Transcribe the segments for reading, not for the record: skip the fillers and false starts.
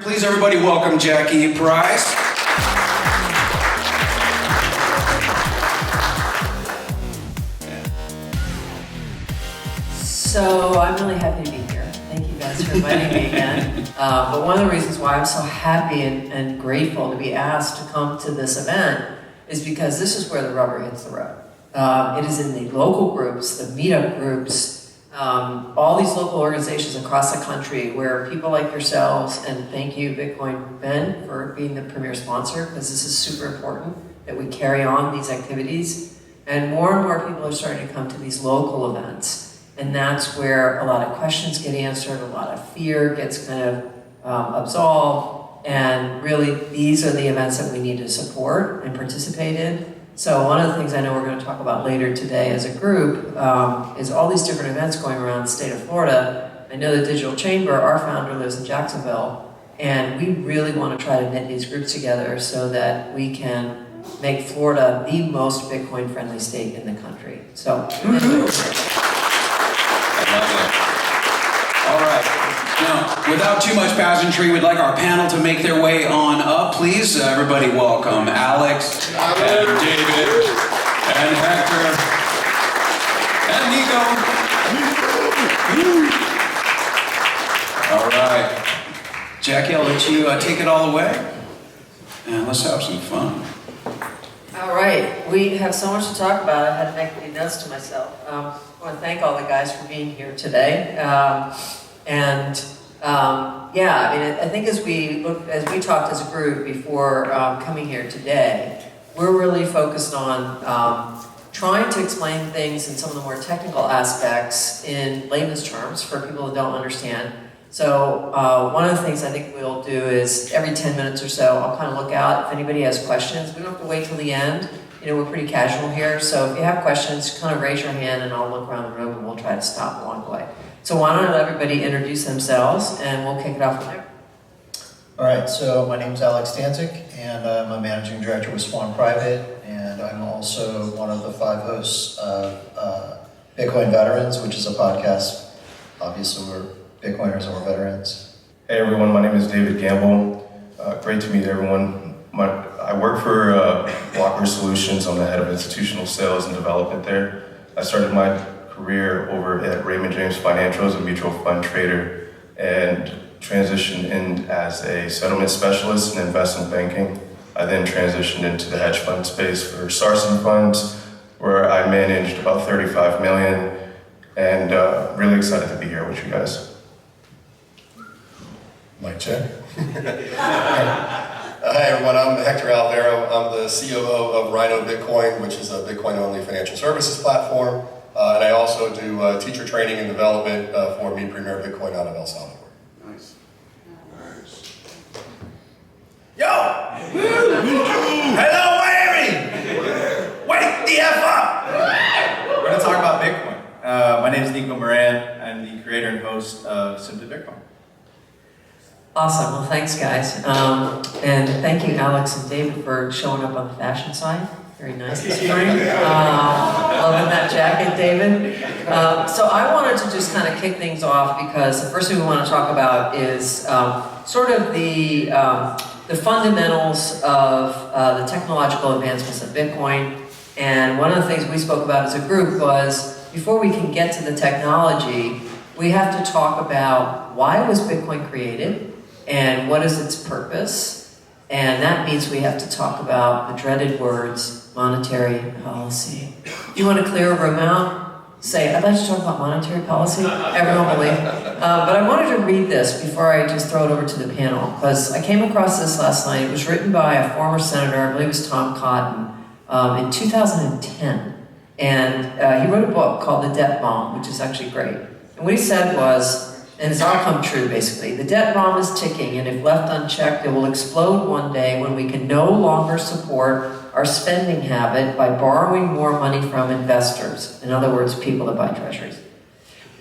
Please everybody welcome Jackie Price. So I'm really happy to be here. Thank you guys for inviting me again. But one of the reasons why I'm so happy and grateful to be asked to come to this event is because this is where the rubber hits the road. It is in the local groups, the meetup groups, all these local organizations across the country where people like yourselves, and thank you Bitcoin Ben for being the premier sponsor, because this is super important that we carry on these activities. And more people are starting to come to these local events. And that's where a lot of questions get answered, a lot of fear gets kind of absolved, and really these are the events that we need to support and participate in. So one of the things I know we're going to talk about later today as a group is all these different events going around the state of Florida. I know the Digital Chamber, our founder lives in Jacksonville, and we really want to try to knit these groups together so that we can make Florida the most Bitcoin-friendly state in the country. So. All right. Now, without too much pageantry, we'd like our panel to make their way on up. Please, everybody welcome Alex, and David, and Hector, and Nico. All right. Jackie, I'll let you take it all away. And let's have some fun. All right. We have so much to talk about. I had to make any notes to myself. I want to thank all the guys for being here today. Yeah, I mean, I think as we talked as a group before coming here today, we're really focused on trying to explain things in some of the more technical aspects in layman's terms for people who don't understand. So one of the things I think we'll do is every 10 minutes or so, I'll kind of look out if anybody has questions. We don't have to wait till the end. You know, we're pretty casual here, so if you have questions, kind of raise your hand and I'll look around the room and we'll try to stop along the way. So why don't I let everybody introduce themselves and we'll kick it off from there. All right, so my name is Alex Danzig and I'm a managing director with Swan Private, and I'm also one of the 5 hosts of Bitcoin Veterans, which is a podcast. Obviously, we're Bitcoiners and we're veterans. Hey everyone, my name is David Gamble. Great to meet everyone. I work for Blocker Solutions. I'm the head of institutional sales and development there. I started my career over at Raymond James Financial as a mutual fund trader and transitioned in as a settlement specialist in investment banking. I then transitioned into the hedge fund space for Sarson Funds, where I managed about 35 million, and really excited to be here with you guys. Mic check. Hi everyone, I'm Hector Alvaro. I'm the COO of Rhino Bitcoin, which is a Bitcoin-only financial services platform. And I also do teacher training and development for Me Premier Bitcoin out of El Salvador. Nice. Yo! Hello, Miami! Wake the F up! We're going to talk about Bitcoin. My name is Nico Moran. I'm the creator and host of Simply Bitcoin. Awesome, well thanks guys. And thank you Alex and David for showing up on the fashion side. Very nice this morning. Loving that jacket, David. So I wanted to just kind of kick things off because the first thing we want to talk about is sort of the fundamentals of the technological advancements of Bitcoin. And one of the things we spoke about as a group was before we can get to the technology, we have to talk about why was Bitcoin created and what is its purpose. And that means we have to talk about the dreaded words, monetary policy. Do you want to clear a room out? Say, I'd like to talk about monetary policy. Everyone will leave. But I wanted to read this before I just throw it over to the panel, because I came across this last night. It was written by a former senator, I believe it was Tom Cotton, in 2010. And he wrote a book called The Debt Bomb, which is actually great. And what he said was, and it's all come true basically, the debt bomb is ticking, and if left unchecked, it will explode one day when we can no longer support our spending habit by borrowing more money from investors. In other words, people that buy treasuries.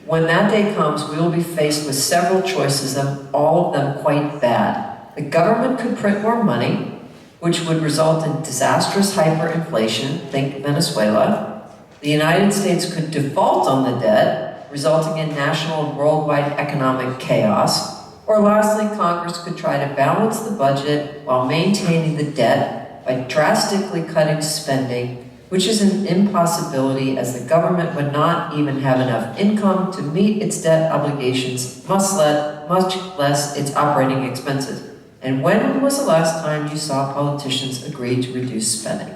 When that day comes, we will be faced with several choices, and all of them quite bad. The government could print more money, which would result in disastrous hyperinflation, think Venezuela. The United States could default on the debt, resulting in national and worldwide economic chaos. Or lastly, Congress could try to balance the budget while maintaining the debt by drastically cutting spending, which is an impossibility as the government would not even have enough income to meet its debt obligations, much less its operating expenses. And when was the last time you saw politicians agree to reduce spending?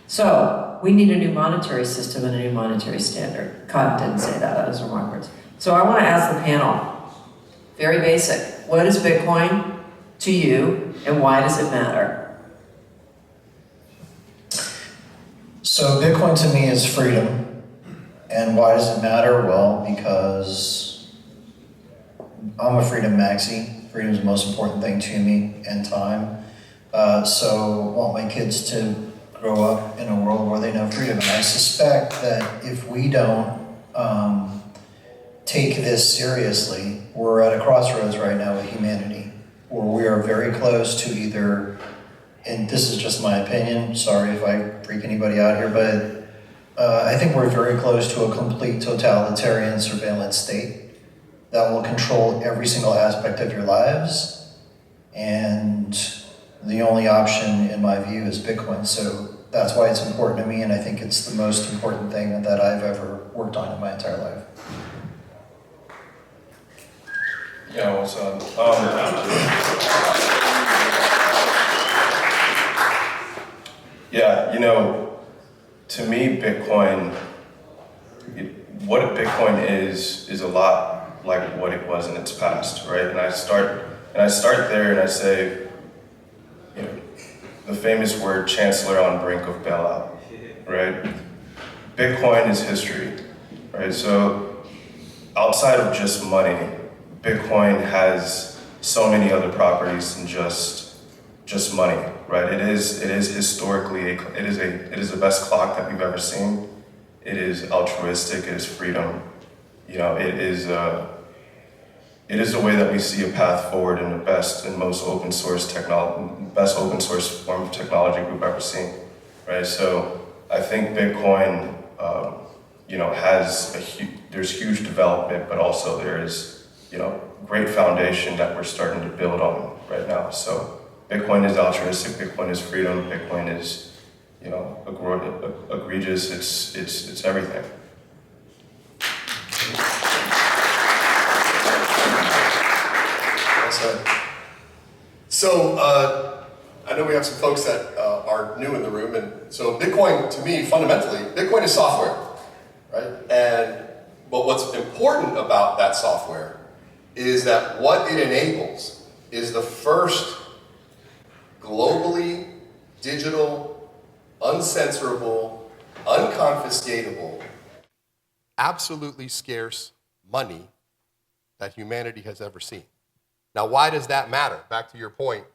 So, we need a new monetary system and a new monetary standard. Cotton didn't say that, those are my words. So I want to ask the panel, very basic, what is Bitcoin to you and why does it matter? So Bitcoin to me is freedom. And why does it matter? Well, because I'm a freedom maxi. Freedom is the most important thing to me and time. So I want my kids to grow up in a world where they know freedom. And I suspect that if we don't take this seriously, we're at a crossroads right now with humanity, where we are very close to either, and this is just my opinion, sorry if I freak anybody out here, but I think we're very close to a complete totalitarian surveillance state that will control every single aspect of your lives. And the only option, in my view, is Bitcoin. So that's why it's important to me, and I think it's the most important thing that I've ever worked on in my entire life. Yeah, what's up? Yeah, to me, Bitcoin, what a Bitcoin is a lot like what it was in its past, right? And I start there and I say, the famous word chancellor on brink of bailout, right? Bitcoin is history, right? So outside of just money, Bitcoin has so many other properties than just money, right? It is historically it is the best clock that we've ever seen. It is altruistic. It is freedom. It is a way that we see a path forward in the best and most open source form of technology we've ever seen, right? So I think Bitcoin, there's huge development, but also there is great foundation that we're starting to build on right now. So Bitcoin is altruistic, Bitcoin is freedom, Bitcoin is, egregious, it's everything. So I know we have some folks that are new in the room, and so Bitcoin, to me, fundamentally, Bitcoin is software, right? But what's important about that software is that what it enables is the first globally digital, uncensorable, unconfiscatable, absolutely scarce money that humanity has ever seen. Now, why does that matter? Back to your point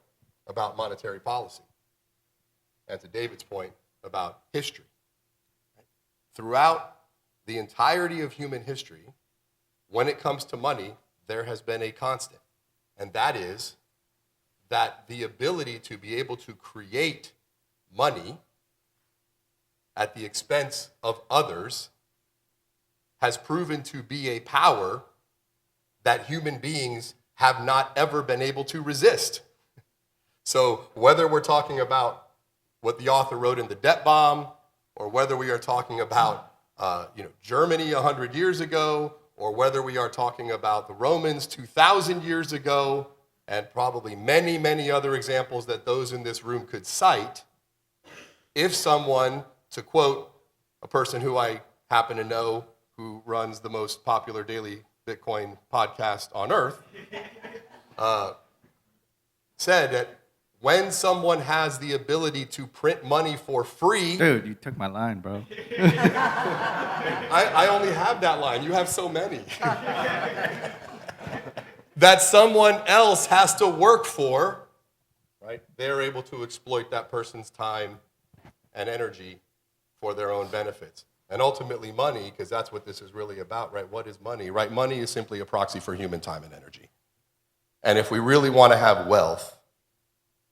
about monetary policy, and to David's point about history. Throughout the entirety of human history, when it comes to money, there has been a constant, and that is that the ability to be able to create money at the expense of others has proven to be a power that human beings have not ever been able to resist. So whether we're talking about what the author wrote in The Debt Bomb, or whether we are talking about Germany 100 years ago, or whether we are talking about the Romans 2,000 years ago, and probably many, many other examples that those in this room could cite, if someone, to quote a person who I happen to know who runs the most popular daily Bitcoin podcast on earth, said that when someone has the ability to print money for free... Dude, you took my line, bro. I only have that line. You have so many. That someone else has to work for, right? They're able to exploit that person's time and energy for their own benefits. And ultimately money, because that's what this is really about, right? What is money, right? Money is simply a proxy for human time and energy. And if we really want to have wealth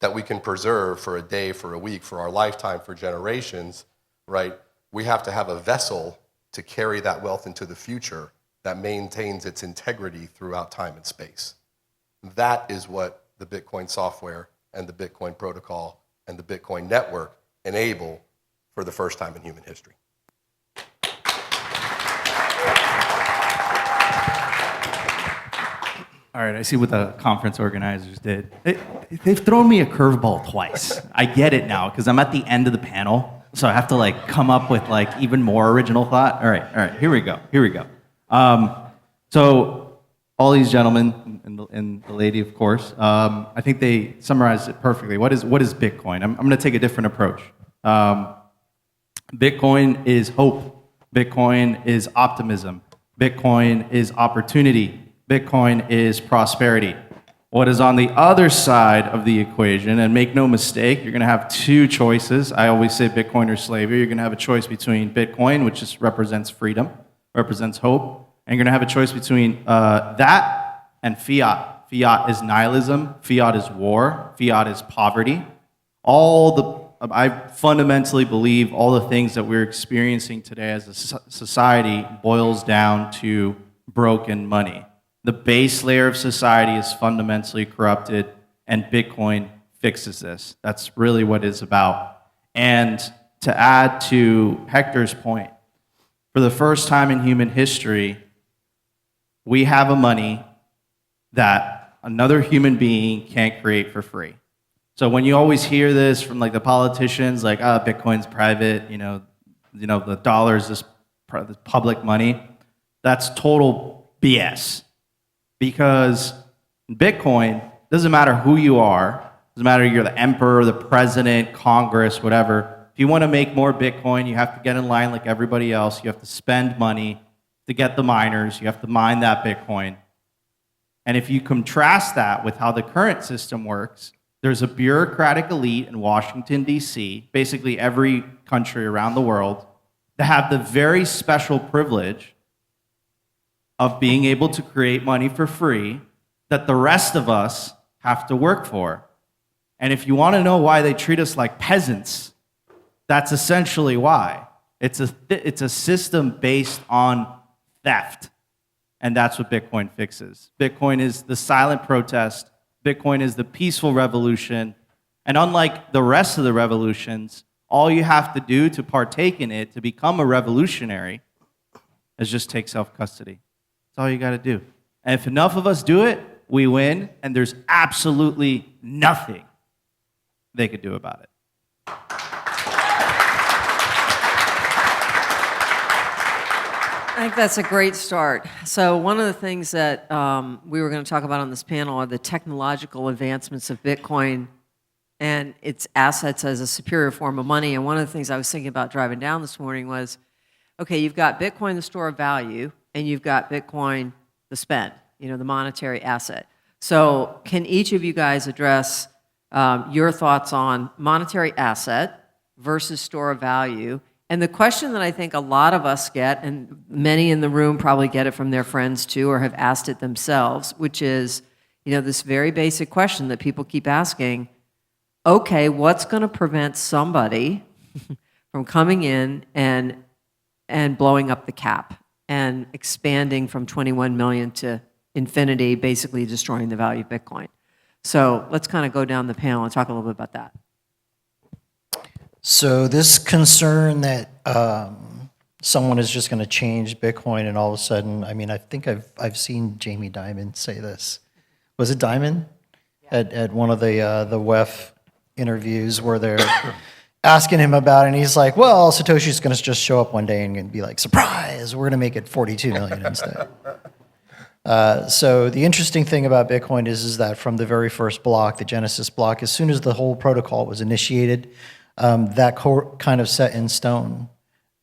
that we can preserve for a day, for a week, for our lifetime, for generations, right? We have to have a vessel to carry that wealth into the future that maintains its integrity throughout time and space. That is what the Bitcoin software and the Bitcoin protocol and the Bitcoin network enable for the first time in human history. All right, I see what the conference organizers did. They've thrown me a curveball twice. I get it now because I'm at the end of the panel, so I have to like come up with like even more original thought. All right, here we go. So all these gentlemen and the lady, of course, I think they summarized it perfectly. What is Bitcoin? I'm going to take a different approach. Bitcoin is hope. Bitcoin is optimism. Bitcoin is opportunity. Bitcoin is prosperity. What is on the other side of the equation, and make no mistake, you're going to have two choices. I always say Bitcoin or slavery. You're going to have a choice between Bitcoin, which just represents freedom, represents hope, and you're going to have a choice between that and fiat. Fiat is nihilism. Fiat is war. Fiat is poverty. I fundamentally believe all the things that we're experiencing today as a society boils down to broken money. The base layer of society is fundamentally corrupted, and Bitcoin fixes this. That's really what it's about. And to add to Hector's point, for the first time in human history, we have a money that another human being can't create for free. So when you always hear this from like the politicians, like, Bitcoin's private, the dollar is this public money, that's total BS. Because Bitcoin, doesn't matter who you are, doesn't matter if you're the emperor, the president, Congress, whatever, if you want to make more Bitcoin, you have to get in line like everybody else. You have to spend money to get the miners. You have to mine that Bitcoin. And if you contrast that with how the current system works, there's a bureaucratic elite in Washington, D.C., basically every country around the world, that have the very special privilege of being able to create money for free that the rest of us have to work for. And if you want to know why they treat us like peasants, that's essentially why. It's a system based on theft. And that's what Bitcoin fixes. Bitcoin is the silent protest. Bitcoin is the peaceful revolution. And unlike the rest of the revolutions, all you have to do to partake in it, to become a revolutionary, is just take self-custody. That's all you got to do. And if enough of us do it, we win, and there's absolutely nothing they could do about it. I think that's a great start. So one of the things that we were going to talk about on this panel are the technological advancements of Bitcoin and its assets as a superior form of money. And one of the things I was thinking about driving down this morning was, okay, you've got Bitcoin, the store of value, and you've got Bitcoin, the spend, the monetary asset. So can each of you guys address your thoughts on monetary asset versus store of value? And the question that I think a lot of us get, and many in the room probably get it from their friends too, or have asked it themselves, which is, this very basic question that people keep asking, okay, what's going to prevent somebody from coming in and blowing up the cap and expanding from 21 million to infinity, basically destroying the value of Bitcoin? So let's kind of go down the panel and talk a little bit about that. So this concern that someone is just going to change Bitcoin and all of a sudden, I think I've seen Jamie Dimon say this. Was it Dimon? Yeah. At one of the WEF interviews where they're asking him about it, and he's like, well, Satoshi's going to just show up one day and be like, surprise, we're going to make it 42 million instead. So the interesting thing about Bitcoin is that from the very first block, the Genesis block, as soon as the whole protocol was initiated, that kind of set in stone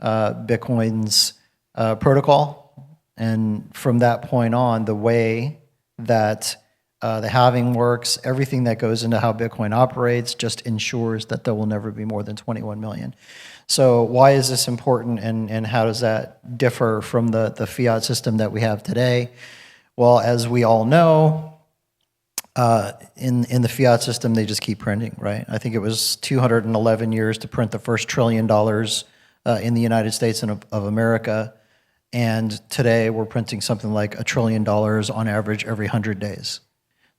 Bitcoin's protocol. And from that point on, the way that the halving works, everything that goes into how Bitcoin operates just ensures that there will never be more than 21 million. So why is this important, and how does that differ from the fiat system that we have today? Well, as we all know, in the fiat system, they just keep printing, right? I think it was 211 years to print the first $1 trillion in the United States of America. And today we're printing something like $1 trillion on average every 100 days.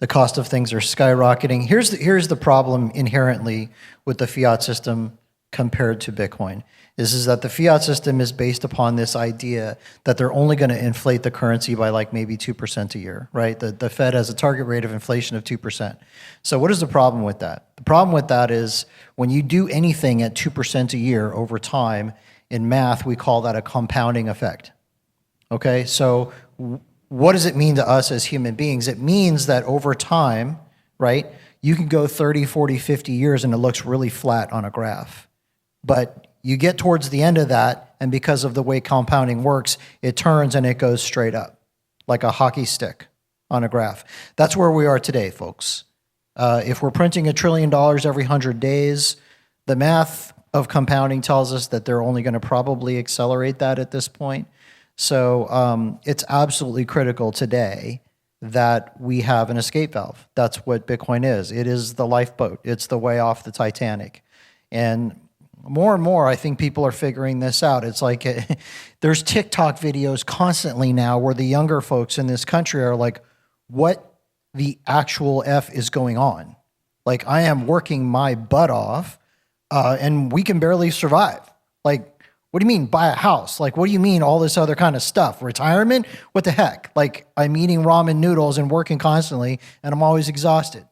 The cost of things are skyrocketing. Here's the problem inherently with the fiat system compared to Bitcoin, is that the fiat system is based upon this idea that they're only going to inflate the currency by like maybe 2% a year, right? The Fed has a target rate of inflation of 2%. So what is the problem with that? The problem with that is when you do anything at 2% a year over time, in math, we call that a compounding effect. Okay, so what does it mean to us as human beings? It means that over time, right, you can go 30, 40, 50 years and it looks really flat on a graph. But you get towards the end of that, and because of the way compounding works, it turns and it goes straight up, like a hockey stick on a graph. That's where we are today, folks. If we're printing $1 trillion every 100 days, the math of compounding tells us that they're only going to probably accelerate that at this point. So it's absolutely critical today that we have an escape valve. That's what Bitcoin is. It is the lifeboat. It's the way off the Titanic. And more, I think people are figuring this out. It's like there's TikTok videos constantly now where the younger folks in this country are like, what the actual F is going on? Like, I am working my butt off and we can barely survive. Like, what do you mean buy a house? Like, what do you mean all this other kind of stuff? Retirement? What the heck? Like, I'm eating ramen noodles and working constantly, and I'm always exhausted.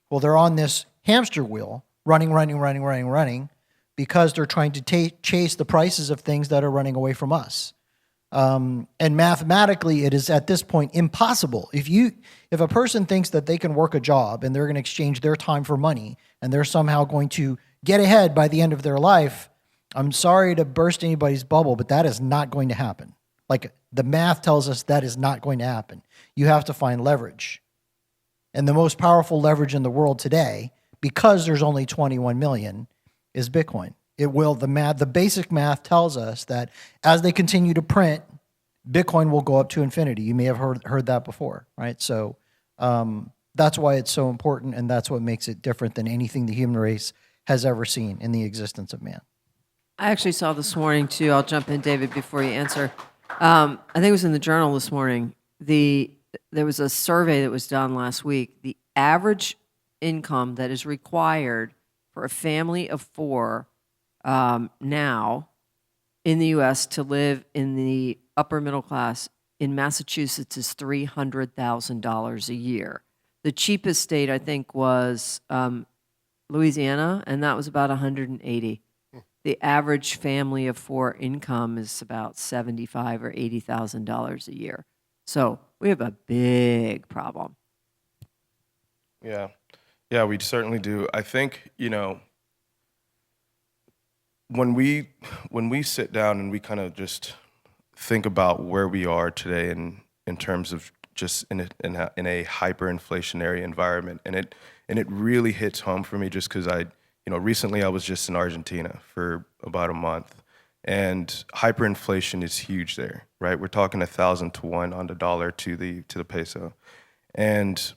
Well, they're on this hamster wheel, running, because they're trying to chase the prices of things that are running away from us. And mathematically, it is at this point impossible. If a person thinks that they can work a job and they're going to exchange their time for money, and they're somehow going to get ahead by the end of their life, I'm sorry to burst anybody's bubble, but that is not going to happen. Like, the math tells us that is not going to happen. You have to find leverage. And the most powerful leverage in the world today, because there's only 21 million, is Bitcoin. The basic math tells us that as they continue to print, Bitcoin will go up to infinity. You may have heard that before, right? So that's why it's so important, and that's what makes it different than anything the human race has ever seen in the existence of man. I actually saw this morning, too. I'll jump in, David, before you answer. I think it was in the Journal this morning. There was a survey that was done last week. The average income that is required for a family of four now in the U.S. to live in the upper middle class in Massachusetts is $300,000 a year. The cheapest state, I think, was Louisiana, and that was about $180,000. The average family of four income is about $75,000 or $80,000 a year. So we have a big problem. Yeah, we certainly do. I think, when we sit down and we kind of just think about where we are today in terms of just in a hyperinflationary environment, and it really hits home for me just because recently I was just in Argentina for about a month, and hyperinflation is huge there, right? We're talking 1,000 to 1 on the dollar to the peso, and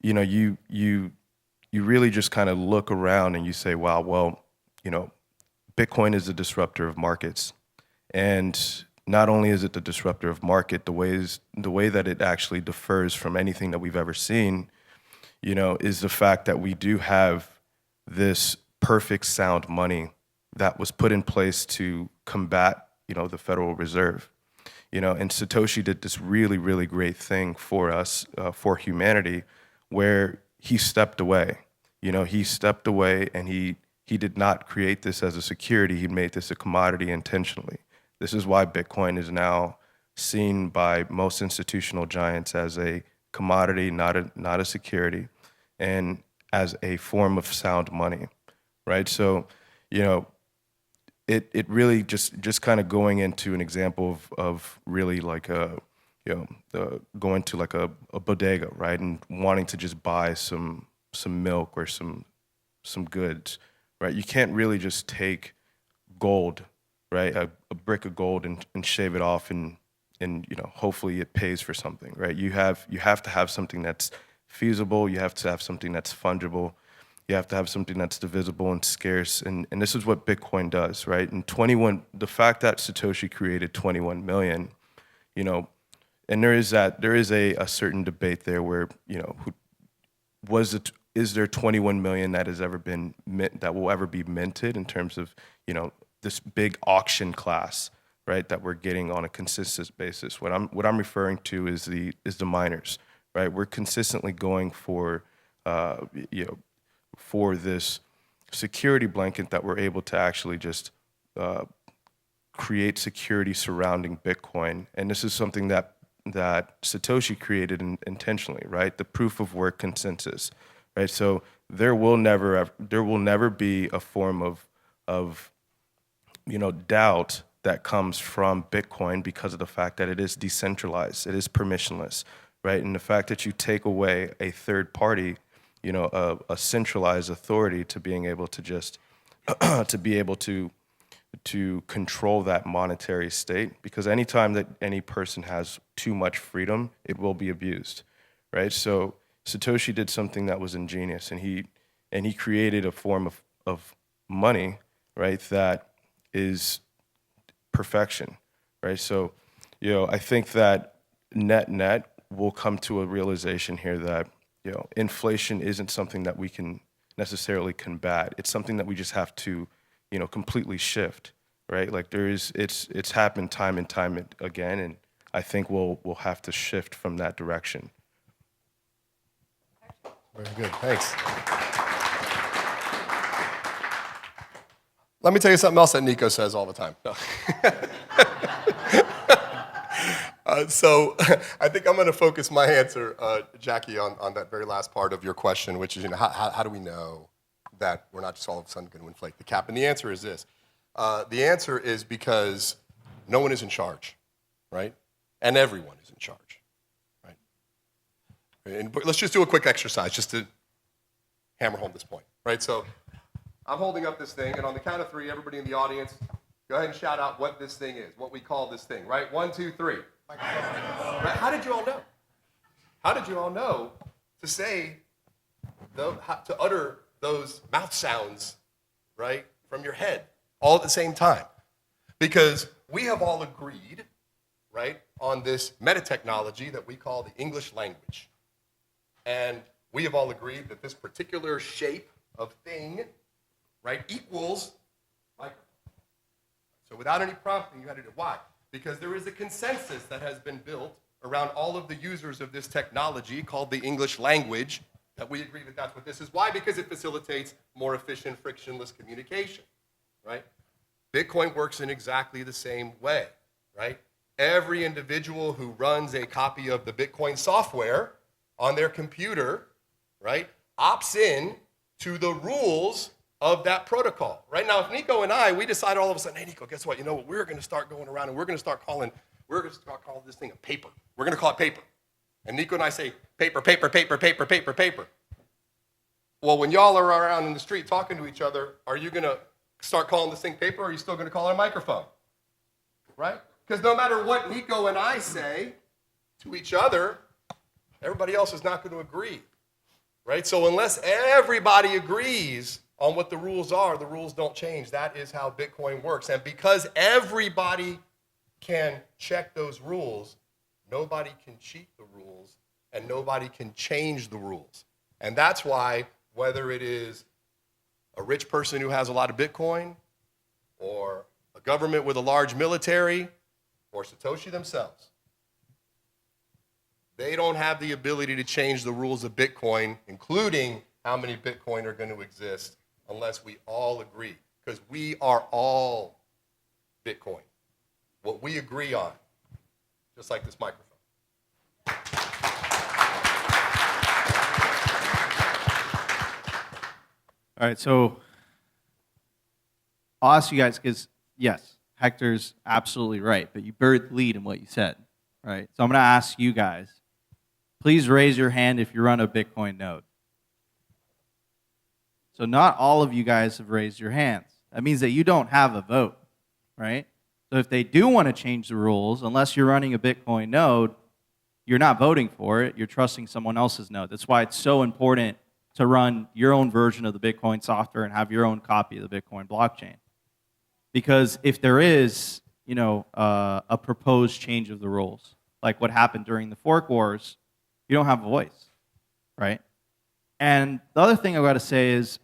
you really just kind of look around and you say, wow, well, Bitcoin is a disruptor of markets, and not only is it the disruptor of market, the way that it actually differs from anything that we've ever seen, is the fact that we do have this perfect sound money that was put in place to combat, the Federal Reserve, and Satoshi did this really, really great thing for us, for humanity, where he stepped away. He stepped away, and he did not create this as a security. He made this a commodity intentionally. This is why Bitcoin is now seen by most institutional giants as a commodity, not a security, and as a form of sound money, right? So, it really just kind of going into an example of really like going to like a bodega, right, and wanting to just buy some milk or some goods, right? You can't really just take gold, right, a brick of gold and shave it off and hopefully it pays for something, right? You have to have something that's feasible. You have to have something that's fungible. You have to have something that's divisible and scarce, and this is what Bitcoin does, right? And the fact that Satoshi created 21 million, and there is a certain debate there where is there 21 million that has ever been that will ever be minted in terms of, you know, this big auction class, right, that we're getting on a consistent basis? What I'm referring to is the miners, right? We're consistently going for you know, for this security blanket that we're able to actually just create security surrounding Bitcoin. And this is something that Satoshi created intentionally, right? The proof of work consensus, right? So there will never be a form of you know, doubt that comes from Bitcoin because of the fact that it is decentralized, it is permissionless, right? And the fact that you take away a third party, you know, a centralized authority to being able to just to be able to control that monetary state, because anytime that any person has too much freedom, it will be abused, right? So Satoshi did something that was ingenious, and he created a form of money, right, that is perfection, right? So, you know, I think that net we'll come to a realization here that, you know, inflation isn't something that we can necessarily combat. It's something that we just have to, you know, completely shift, right? Like it's happened time and time again, and I think we'll have to shift from that direction. Very good, thanks. Let me tell you something else that Nico says all the time. No. So I think I'm going to focus my answer, Jackie, on that very last part of your question, which is, you know, how do we know that we're not just all of a sudden going to inflate the cap? And the answer is this. The answer is because no one is in charge, right? And everyone is in charge, right? And let's just do a quick exercise just to hammer home this point, right? So I'm holding up this thing, and on the count of three, everybody in the audience, go ahead and shout out what this thing is, what we call this thing, right? 1, 2, 3. Right? How did you all know? How did you all know to say, to utter those mouth sounds, right, from your head all at the same time? Because we have all agreed, right, on this meta-technology that we call the English language. And we have all agreed that this particular shape of thing, right, equals microphone. So without any prompting, you had to do why? Because there is a consensus that has been built around all of the users of this technology called the English language that we agree that that's what this is. Why? Because it facilitates more efficient, frictionless communication, right? Bitcoin works in exactly the same way, right? Every individual who runs a copy of the Bitcoin software on their computer, right, opts in to the rules of that protocol. Right now, if Nico and we decide all of a sudden, hey, Nico, guess what? You know what? We're going to start going around and we're going to start calling this thing a paper. We're going to call it paper. And Nico and I say, paper, paper, paper, paper, paper, paper. Well, when y'all are around in the street talking to each other, are you going to start calling this thing paper, or are you still going to call it a microphone? Right? Because no matter what Nico and I say to each other, everybody else is not going to agree. Right? So unless everybody agrees on what the rules are, the rules don't change. That is how Bitcoin works. And because everybody can check those rules, nobody can cheat the rules, and nobody can change the rules. And that's why, whether it is a rich person who has a lot of Bitcoin, or a government with a large military, or Satoshi themselves, they don't have the ability to change the rules of Bitcoin, including how many Bitcoin are going to exist, unless we all agree, because we are all Bitcoin. What we agree on, just like this microphone. All right, so I'll ask you guys, because yes, Hector's absolutely right, but you buried the lead in what you said, right? So I'm going to ask you guys, please raise your hand if you run a Bitcoin node. So not all of you guys have raised your hands. That means that you don't have a vote, right? So if they do want to change the rules, unless you're running a Bitcoin node, you're not voting for it. You're trusting someone else's node. That's why it's so important to run your own version of the Bitcoin software and have your own copy of the Bitcoin blockchain. Because if there is, you know, a proposed change of the rules, like what happened during the fork wars, you don't have a voice, right? And the other thing I've got to say is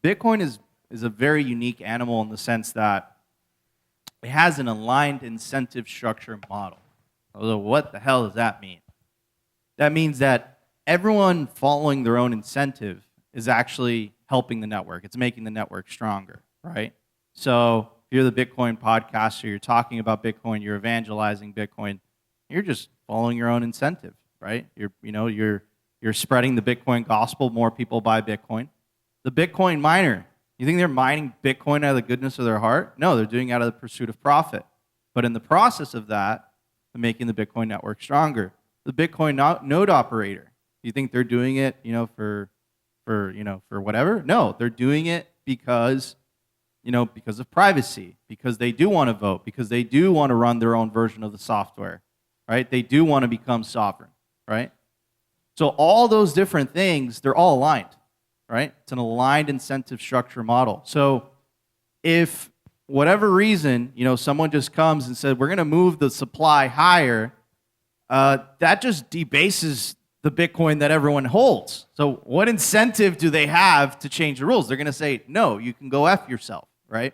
Bitcoin is a very unique animal in the sense that it has an aligned incentive structure model. Although, what the hell does that mean? That means that everyone following their own incentive is actually helping the network. It's making the network stronger, right? So if you're the Bitcoin podcaster, you're talking about Bitcoin, you're evangelizing Bitcoin, you're just following your own incentive, right? You're spreading the Bitcoin gospel, more people buy Bitcoin. The Bitcoin miner, you think they're mining Bitcoin out of the goodness of their heart? No, they're doing it out of the pursuit of profit. But in the process of that, they're making the Bitcoin network stronger. The Bitcoin node operator, you think they're doing it, for whatever? No, they're doing it because of privacy, because they do want to vote, because they do want to run their own version of the software, right? They do want to become sovereign, right? So all those different things, they're all aligned, right? It's an aligned incentive structure model. So if whatever reason, someone just comes and said, we're going to move the supply higher, that just debases the Bitcoin that everyone holds. So what incentive do they have to change the rules? They're going to say, no, you can go F yourself, right?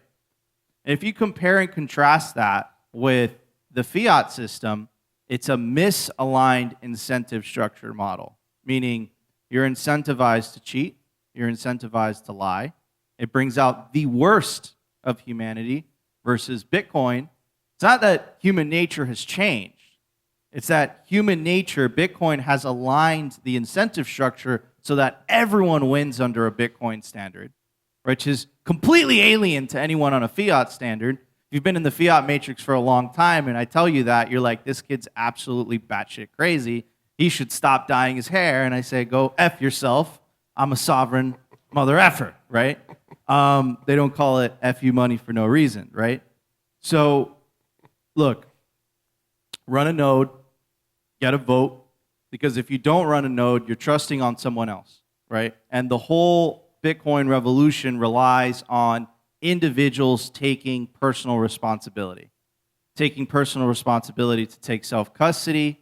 And if you compare and contrast that with the fiat system, it's a misaligned incentive structure model, meaning you're incentivized to cheat, you're incentivized to lie. It brings out the worst of humanity versus Bitcoin. It's not that human nature has changed. It's that human nature, Bitcoin has aligned the incentive structure so that everyone wins under a Bitcoin standard, which is completely alien to anyone on a fiat standard. If you've been in the fiat matrix for a long time and I tell you that, you're like, this kid's absolutely batshit crazy. He should stop dyeing his hair. And I say, go F yourself. I'm a sovereign mother effer, right? They don't call it FU money for no reason, right? So, look, run a node, get a vote, because if you don't run a node, you're trusting on someone else, right? And the whole Bitcoin revolution relies on individuals taking personal responsibility. Taking personal responsibility to take self-custody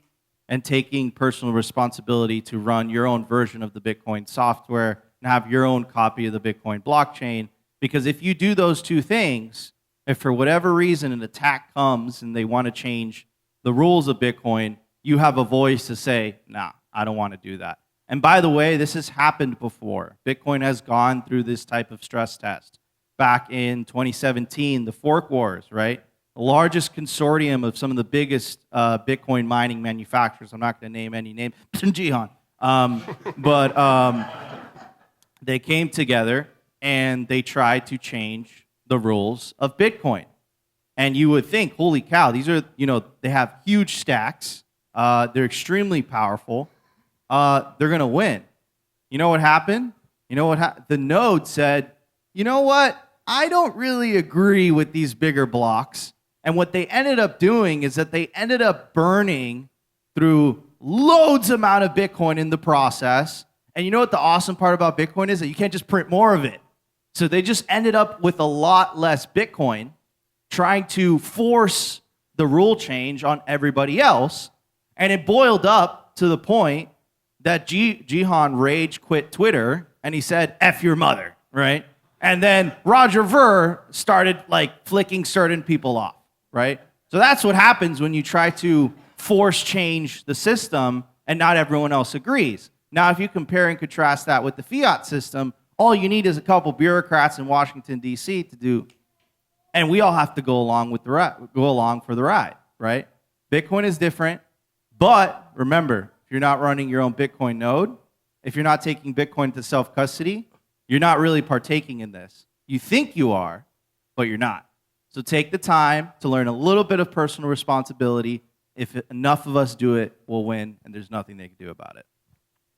and taking personal responsibility to run your own version of the Bitcoin software and have your own copy of the Bitcoin blockchain. Because if you do those two things, if for whatever reason an attack comes and they want to change the rules of Bitcoin, you have a voice to say, nah, I don't want to do that. And by the way, this has happened before. Bitcoin has gone through this type of stress test. Back in 2017, the fork wars, right? The largest consortium of some of the biggest Bitcoin mining manufacturers. I'm not going to name any names. Jihan. But they came together and they tried to change the rules of Bitcoin. And you would think, holy cow, these are, they have huge stacks. They're extremely powerful. They're going to win. You know what happened? The node said, you know what? I don't really agree with these bigger blocks. And what they ended up doing is that they ended up burning through loads amount of Bitcoin in the process. And you know what the awesome part about Bitcoin is? That you can't just print more of it. So they just ended up with a lot less Bitcoin, trying to force the rule change on everybody else. And it boiled up to the point that Jihan rage quit Twitter and he said, F your mother, right? And then Roger Ver started flicking certain people off, right? So that's what happens when you try to force change the system and not everyone else agrees. Now, if you compare and contrast that with the fiat system, all you need is a couple bureaucrats in Washington, D.C. to do, and we all have to go along for the ride, right? Bitcoin is different, but remember, if you're not running your own Bitcoin node, if you're not taking Bitcoin to self-custody, you're not really partaking in this. You think you are, but you're not. So take the time to learn a little bit of personal responsibility. If enough of us do it, we'll win, and there's nothing they can do about it.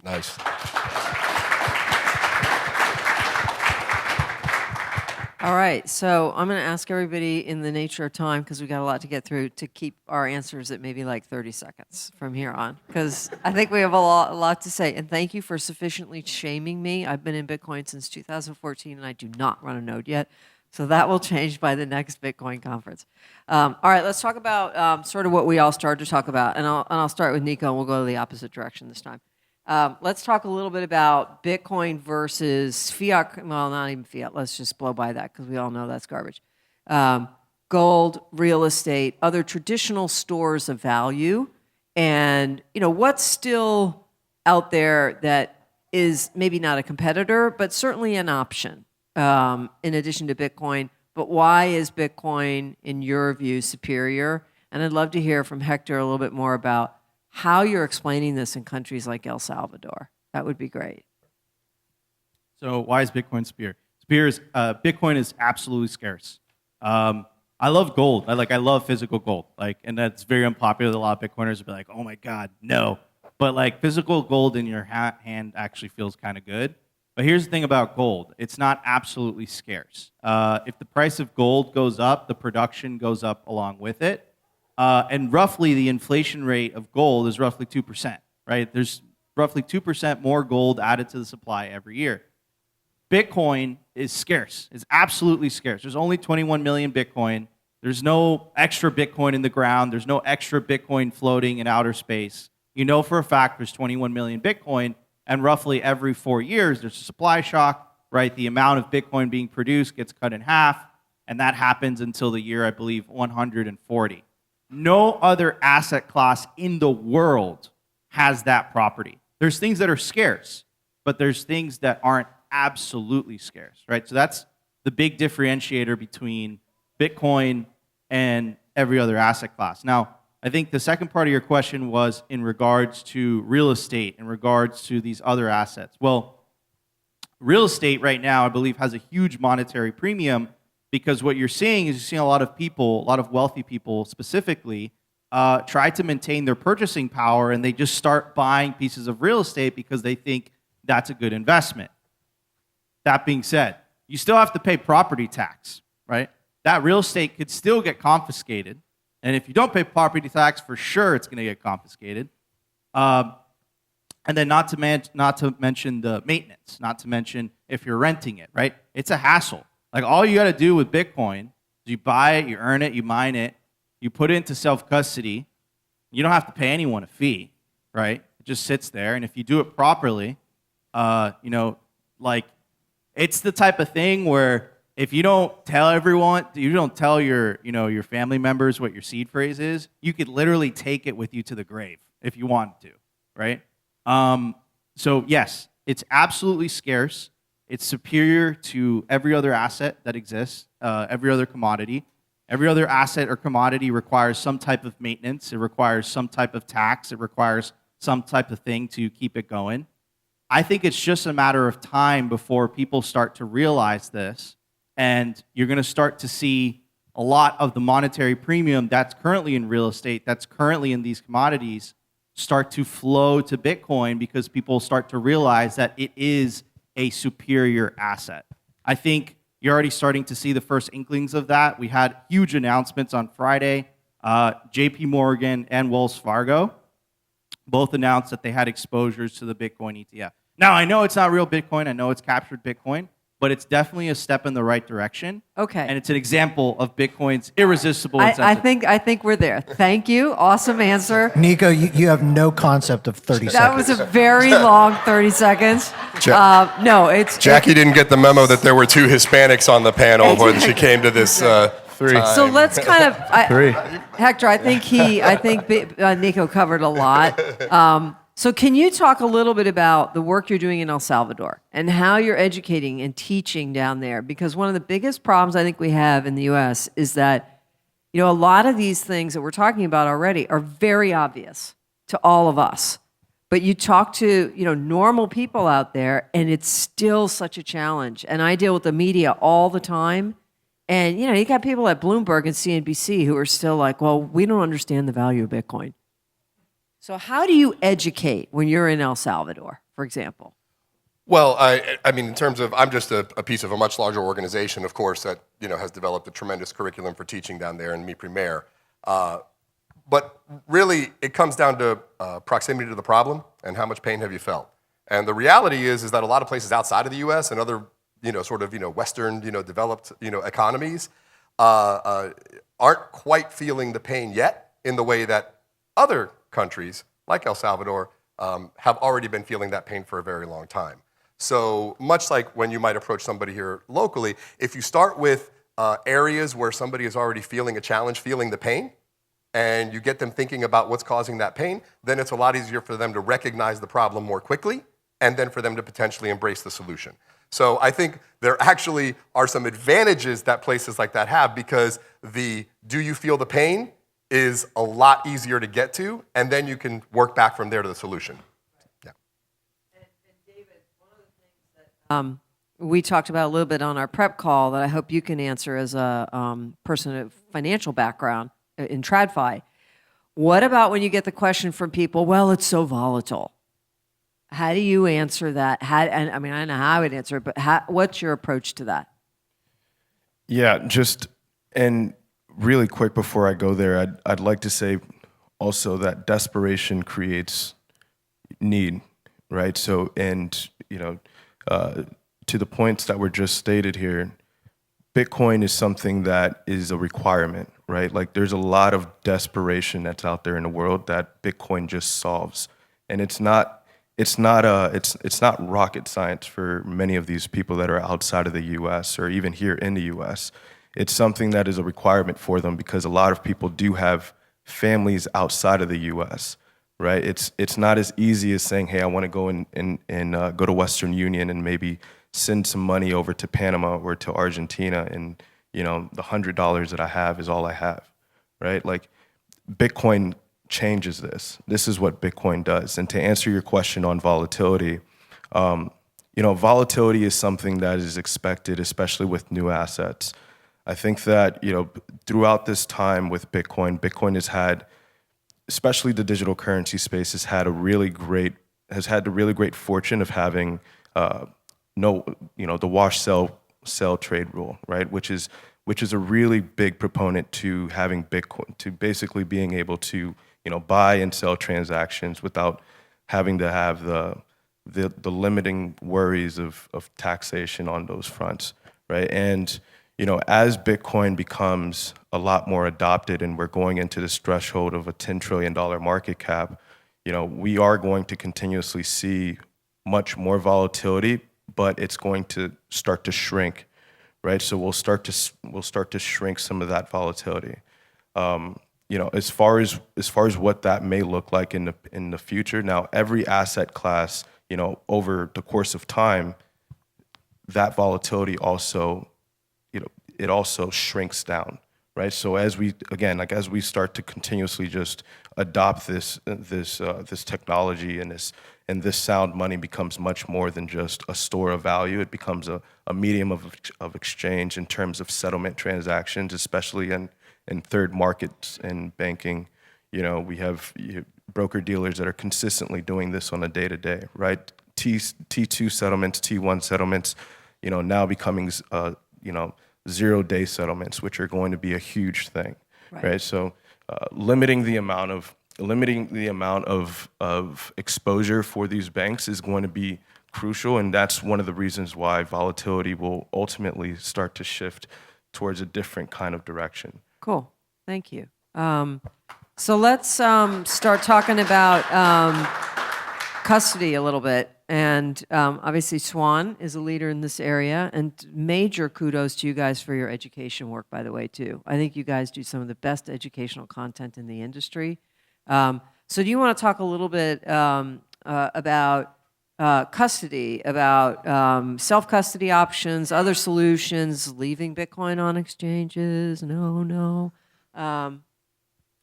Nice. All right, so I'm going to ask everybody in the nature of time, because we've got a lot to get through, to keep our answers at maybe 30 seconds from here on, because I think we have a lot to say. And thank you for sufficiently shaming me. I've been in Bitcoin since 2014, and I do not run a node yet. So that will change by the next Bitcoin conference. All right, let's talk about sort of what we all started to talk about. And I'll start with Nico, and we'll go the opposite direction this time. Let's talk a little bit about Bitcoin versus fiat. Well, not even fiat. Let's just blow by that because we all know that's garbage. Gold, real estate, other traditional stores of value, and what's still out there that is maybe not a competitor, but certainly an option in addition to Bitcoin. But why is Bitcoin, in your view, superior? And I'd love to hear from Hector a little bit more about how you're explaining this in countries like El Salvador. That would be great. So why is Bitcoin superior? Bitcoin is absolutely scarce. I love gold. I love physical gold. And that's very unpopular. A lot of Bitcoiners will be like, "Oh my God, no!" But physical gold in your hand actually feels kind of good. But here's the thing about gold: it's not absolutely scarce. If the price of gold goes up, the production goes up along with it. And roughly the inflation rate of gold is roughly 2%, right? There's roughly 2% more gold added to the supply every year. Bitcoin is scarce. It's absolutely scarce. There's only 21 million Bitcoin. There's no extra Bitcoin in the ground. There's no extra Bitcoin floating in outer space. You know for a fact there's 21 million Bitcoin, and roughly every 4 years there's a supply shock, right? The amount of Bitcoin being produced gets cut in half, and that happens until the year, I believe, 140. No other asset class in the world has that property. There's things that are scarce, but there's things that aren't absolutely scarce, right? So that's the big differentiator between Bitcoin and every other asset class. Now, I think the second part of your question was in regards to real estate, in regards to these other assets. Well, real estate right now, I believe, has a huge monetary premium, because what you're seeing is you're seeing a lot of people, a lot of wealthy people specifically, try to maintain their purchasing power, and they just start buying pieces of real estate because they think that's a good investment. That being said, you still have to pay property tax, right? That real estate could still get confiscated, and if you don't pay property tax, for sure it's going to get confiscated. And then not to mention the maintenance, not to mention if you're renting it, right? It's a hassle. All you got to do with Bitcoin is you buy it, you earn it, you mine it, you put it into self-custody. You don't have to pay anyone a fee, right? It just sits there, and if you do it properly, it's the type of thing where if you don't tell everyone, you don't tell your family members what your seed phrase is, you could literally take it with you to the grave if you wanted to, right? So yes, it's absolutely scarce. It's superior to every other asset that exists, every other commodity. Every other asset or commodity requires some type of maintenance. It requires some type of tax. It requires some type of thing to keep it going. I think it's just a matter of time before people start to realize this, and you're going to start to see a lot of the monetary premium that's currently in real estate, that's currently in these commodities, start to flow to Bitcoin because people start to realize that it is a superior asset. I think you're already starting to see the first inklings of that. We had huge announcements on Friday. JP Morgan and Wells Fargo both announced that they had exposures to the Bitcoin ETF. Now, I know it's not real Bitcoin. I know it's captured Bitcoin, but it's definitely a step in the right direction. Okay. And it's an example of Bitcoin's irresistible I incentive. think we're there. Thank you. Awesome answer. Nico, you have no concept of 30 seconds. That was a very long 30 seconds. No, it's... Jackie didn't get the memo that there were two Hispanics on the panel when she came to this Three. time. So let's kind of... Three. Hector, I think Nico covered a lot. So can you talk a little bit about the work you're doing in El Salvador and how you're educating and teaching down there? Because one of the biggest problems I think we have in the U.S. is that, a lot of these things that we're talking about already are very obvious to all of us. But you talk to, normal people out there, and it's still such a challenge. And I deal with the media all the time. And, you got people at Bloomberg and CNBC who are still like, well, we don't understand the value of Bitcoin. So how do you educate when you're in El Salvador, for example? Well, I mean, in terms of, I'm just a piece of a much larger organization, of course, that has developed a tremendous curriculum for teaching down there in Mi Primer. But really, it comes down to proximity to the problem and how much pain have you felt. And the reality is that a lot of places outside of the U.S. and other, Western, developed, economies aren't quite feeling the pain yet in the way that other countries like El Salvador have already been feeling that pain for a very long time. So much like when you might approach somebody here locally, if you start with areas where somebody is already feeling a challenge, feeling the pain, and you get them thinking about what's causing that pain, then it's a lot easier for them to recognize the problem more quickly, and then for them to potentially embrace the solution. So I think there actually are some advantages that places like that have, because the "do you feel the pain" is a lot easier to get to, and then you can work back from there to the solution. Yeah. And David, one of the things that we talked about a little bit on our prep call that I hope you can answer as a person of financial background in TradFi. What about when you get the question from people, well, it's so volatile? How do you answer that? And I mean, I don't know how I would answer it, but what's your approach to that? Yeah, and really quick before I go there, I'd like to say also that desperation creates need, right? So, and to the points that were just stated here, Bitcoin is something that is a requirement, right? Like there's a lot of desperation that's out there in the world that Bitcoin just solves, and it's not rocket science for many of these people that are outside of the U.S. or even here in the U.S. It's something that is a requirement for them because a lot of people do have families outside of the U.S., right? It's not as easy as saying, hey, I want to go and go to Western Union and maybe send some money over to Panama or to Argentina, and the $100 that I have is all I have, right? Like Bitcoin changes this. This is what Bitcoin does. And to answer your question on volatility, volatility is something that is expected, especially with new assets. I think that, throughout this time with Bitcoin has had, especially the digital currency space, has had the really great fortune of having the wash sell trade rule, right? Which is a really big proponent to having Bitcoin, to basically being able to buy and sell transactions without having to have the limiting worries of taxation on those fronts, right? And as Bitcoin becomes a lot more adopted and we're going into this threshold of a $10 trillion market cap, we are going to continuously see much more volatility, but it's going to start to shrink, right? So we'll start to shrink some of that volatility. As far as what that may look like in the future. Now, every asset class, over the course of time, that volatility also, it also shrinks down, right? So as we start to continuously just adopt this technology and this sound money becomes much more than just a store of value. It becomes a medium of exchange in terms of settlement transactions, especially in third markets and banking. We have broker dealers that are consistently doing this on a day-to-day, right? T2 settlements, T1 settlements, now becoming 0-day settlements, which are going to be a huge thing, right? So limiting the amount of exposure for these banks is going to be crucial, and that's one of the reasons why volatility will ultimately start to shift towards a different kind of direction. Cool. Thank you. So let's start talking about custody a little bit. And obviously, Swan is a leader in this area. And major kudos to you guys for your education work, by the way, too. I think you guys do some of the best educational content in the industry. So do you want to talk a little bit about custody, about self-custody options, other solutions, leaving Bitcoin on exchanges? No.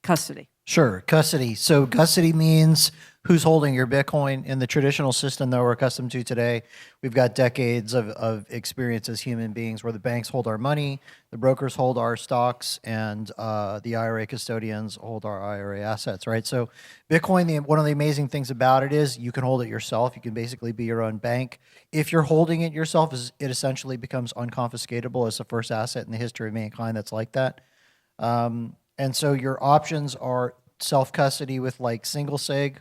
Custody. Sure, custody. So custody means who's holding your Bitcoin. In the traditional system that we're accustomed to today, we've got decades of experience as human beings where the banks hold our money, the brokers hold our stocks, and the IRA custodians hold our IRA assets, right? So Bitcoin, one of the amazing things about it is you can hold it yourself. You can basically be your own bank. If you're holding it yourself, it essentially becomes unconfiscatable as the first asset in the history of mankind that's like that. And so your options are self-custody with like single sig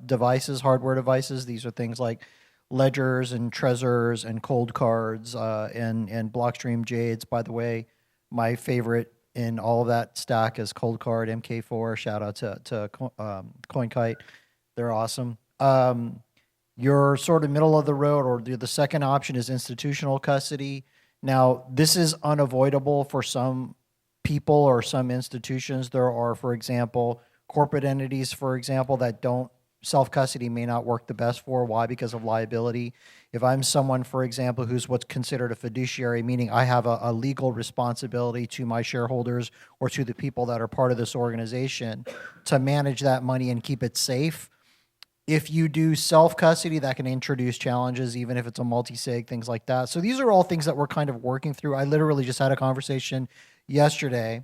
devices, hardware devices. These are things like ledgers and Trezors and cold cards and Blockstream Jades. By the way, my favorite in all of that stack is Cold Card MK4. Shout out to CoinKite. They're awesome. You're sort of middle of the road, or the second option is institutional custody. Now, this is unavoidable for some people or some institutions. There are, for example, corporate entities, for example, that don't self-custody may not work the best for. Why? Because of liability. If I'm someone, for example, who's what's considered a fiduciary, meaning I have a legal responsibility to my shareholders or to the people that are part of this organization to manage that money and keep it safe. If you do self-custody, that can introduce challenges, even if it's a multi-sig, things like that. So these are all things that we're kind of working through. I literally just had a conversation yesterday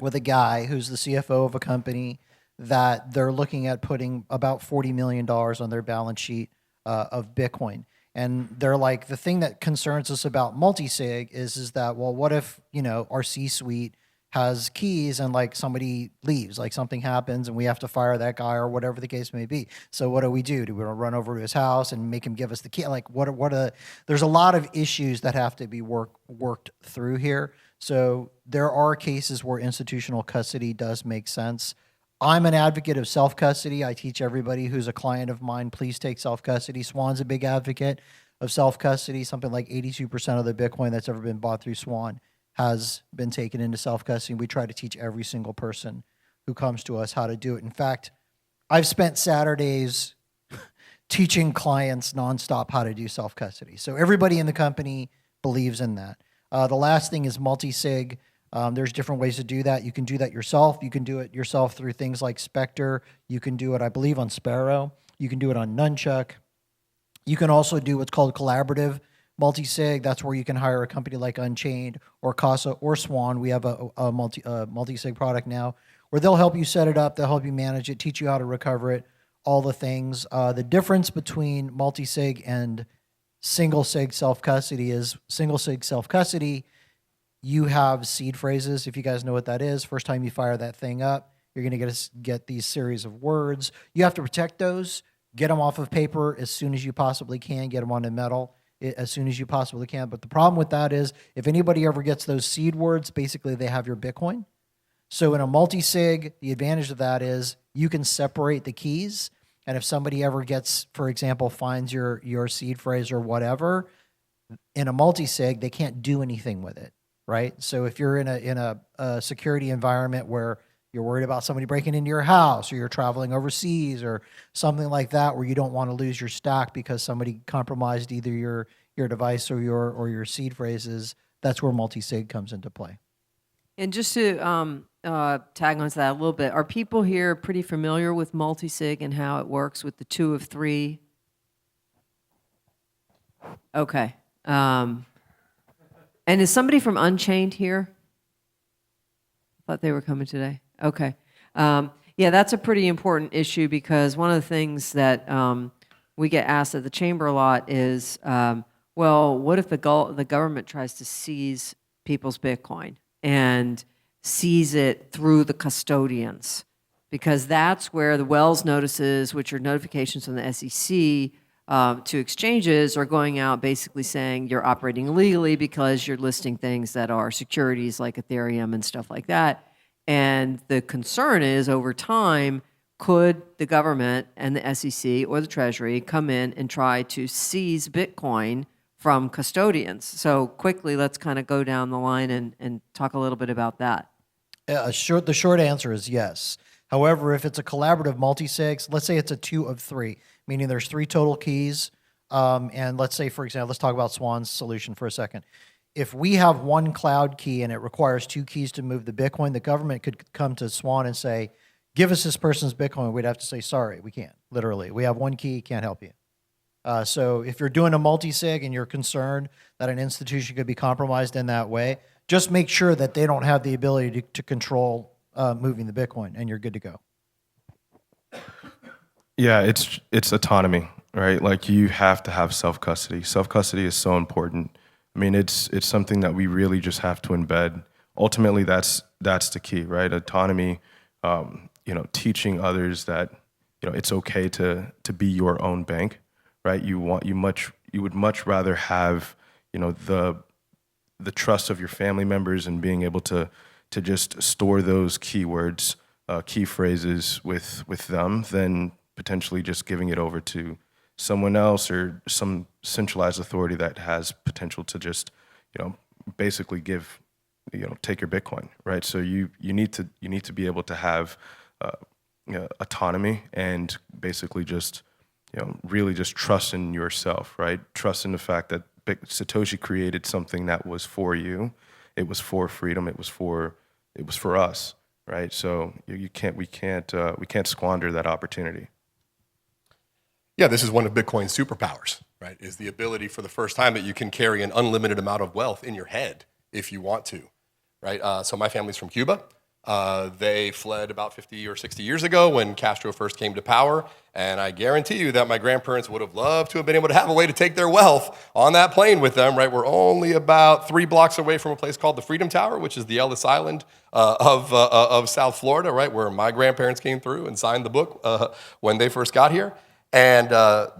with a guy who's the CFO of a company that they're looking at putting about $40 million on their balance sheet of Bitcoin. And they're like, the thing that concerns us about multi-sig is that, well, what if, our C-suite has keys and like somebody leaves, like something happens and we have to fire that guy or whatever the case may be. So what do we do? Do we run over to his house and make him give us the key? Like there's a lot of issues that have to be worked through here. So there are cases where institutional custody does make sense. I'm an advocate of self-custody. I teach everybody who's a client of mine, please take self-custody. Swan's a big advocate of self-custody. Something like 82% of the Bitcoin that's ever been bought through Swan has been taken into self-custody. We try to teach every single person who comes to us how to do it. In fact, I've spent Saturdays teaching clients nonstop how to do self-custody. So everybody in the company believes in that. The last thing is multi-sig. There's different ways to do that. You can do that yourself. You can do it yourself through things like Spectre. You can do it, I believe, on Sparrow. You can do it on Nunchuck. You can also do what's called collaborative multi-sig. That's where you can hire a company like Unchained or Casa or Swan. We have a multi-sig product now where they'll help you set it up. They'll help you manage it, teach you how to recover it, all the things. The difference between multi-sig and single-sig self-custody is single-sig self-custody, you have seed phrases, if you guys know what that is. First time you fire that thing up, you're going to get these series of words. You have to protect those, get them off of paper as soon as you possibly can, get them onto metal as soon as you possibly can. But the problem with that is if anybody ever gets those seed words, basically they have your Bitcoin. So in a multi-sig, the advantage of that is you can separate the keys. And if somebody ever gets, for example, finds your seed phrase or whatever, in a multi-sig, they can't do anything with it. Right? So if you're in a security environment where you're worried about somebody breaking into your house or you're traveling overseas or something like that where you don't want to lose your stack because somebody compromised either your device or your seed phrases, that's where multi-sig comes into play. And just to tag onto that a little bit, are people here pretty familiar with multi-sig and how it works with the 2 of 3? Okay. And is somebody from Unchained here? I thought they were coming today. Okay. Yeah, that's a pretty important issue because one of the things that we get asked at the chamber a lot is, well, what if the government tries to seize people's Bitcoin and seize it through the custodians? Because that's where the Wells notices, which are notifications from the SEC, to exchanges are going out basically saying you're operating illegally because you're listing things that are securities like Ethereum and stuff like that. And the concern is over time, could the government and the SEC or the Treasury come in and try to seize Bitcoin from custodians? So quickly, let's kind of go down the line and talk a little bit about that. The short answer is yes. However, if it's a collaborative multi-sig, let's say it's a 2 of 3, meaning there's 3 total keys. And let's say, for example, let's talk about Swan's solution for a second. If we have 1 cloud key and it requires 2 keys to move the Bitcoin, the government could come to Swan and say, give us this person's Bitcoin. We'd have to say, sorry, we can't, literally. We have 1 key, can't help you. So if you're doing a multi-sig and you're concerned that an institution could be compromised in that way, just make sure that they don't have the ability to control moving the Bitcoin, and you're good to go. Yeah, it's autonomy, right? Like you have to have self-custody. Self-custody is so important. I mean, it's something that we really just have to embed. Ultimately, that's the key, right? Autonomy, teaching others that, it's okay to be your own bank, right? You would much rather have, the trust of your family members and being able to just store those keywords, key phrases with them than potentially just giving it over to someone else or some centralized authority that has potential to just, basically take your Bitcoin, right? So you need to be able to have autonomy and basically just, really just trust in yourself, right? Trust in the fact that Satoshi created something that was for you. It was for freedom. It was for us, right? So we can't squander that opportunity. Yeah, this is one of Bitcoin's superpowers, right? Is the ability for the first time that you can carry an unlimited amount of wealth in your head if you want to, right? So my family's from Cuba. They fled about 50 or 60 years ago when Castro first came to power, and I guarantee you that my grandparents would have loved to have been able to have a way to take their wealth on that plane with them, right? We're only about 3 blocks away from a place called the Freedom Tower, which is the Ellis Island of South Florida, right, where my grandparents came through and signed the book when they first got here. And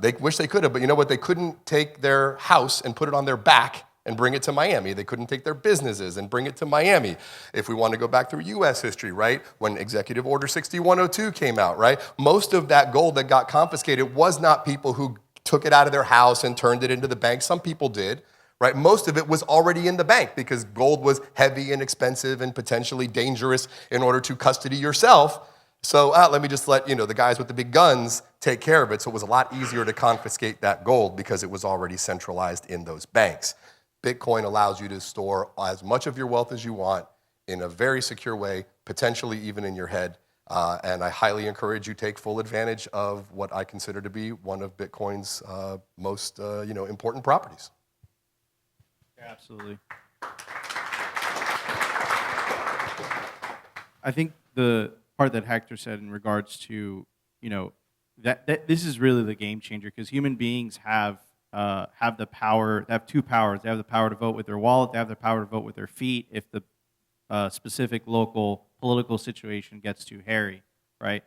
they wish they could have, but you know what? They couldn't take their house and put it on their back and bring it to Miami. They couldn't take their businesses and bring it to Miami. If we want to go back through U.S. history, right, when Executive Order 6102 came out, right, most of that gold that got confiscated was not people who took it out of their house and turned it into the bank. Some people did, right? Most of it was already in the bank because gold was heavy and expensive and potentially dangerous in order to custody yourself. So let me just let the guys with the big guns take care of it. So it was a lot easier to confiscate that gold because it was already centralized in those banks. Bitcoin allows you to store as much of your wealth as you want in a very secure way, potentially even in your head. And I highly encourage you take full advantage of what I consider to be one of Bitcoin's most important properties. Absolutely. I think the part that Hector said in regards to, that this is really the game changer, because human beings have the power. They have 2 powers. They have the power to vote with their wallet. They have the power to vote with their feet if the specific local political situation gets too hairy, right?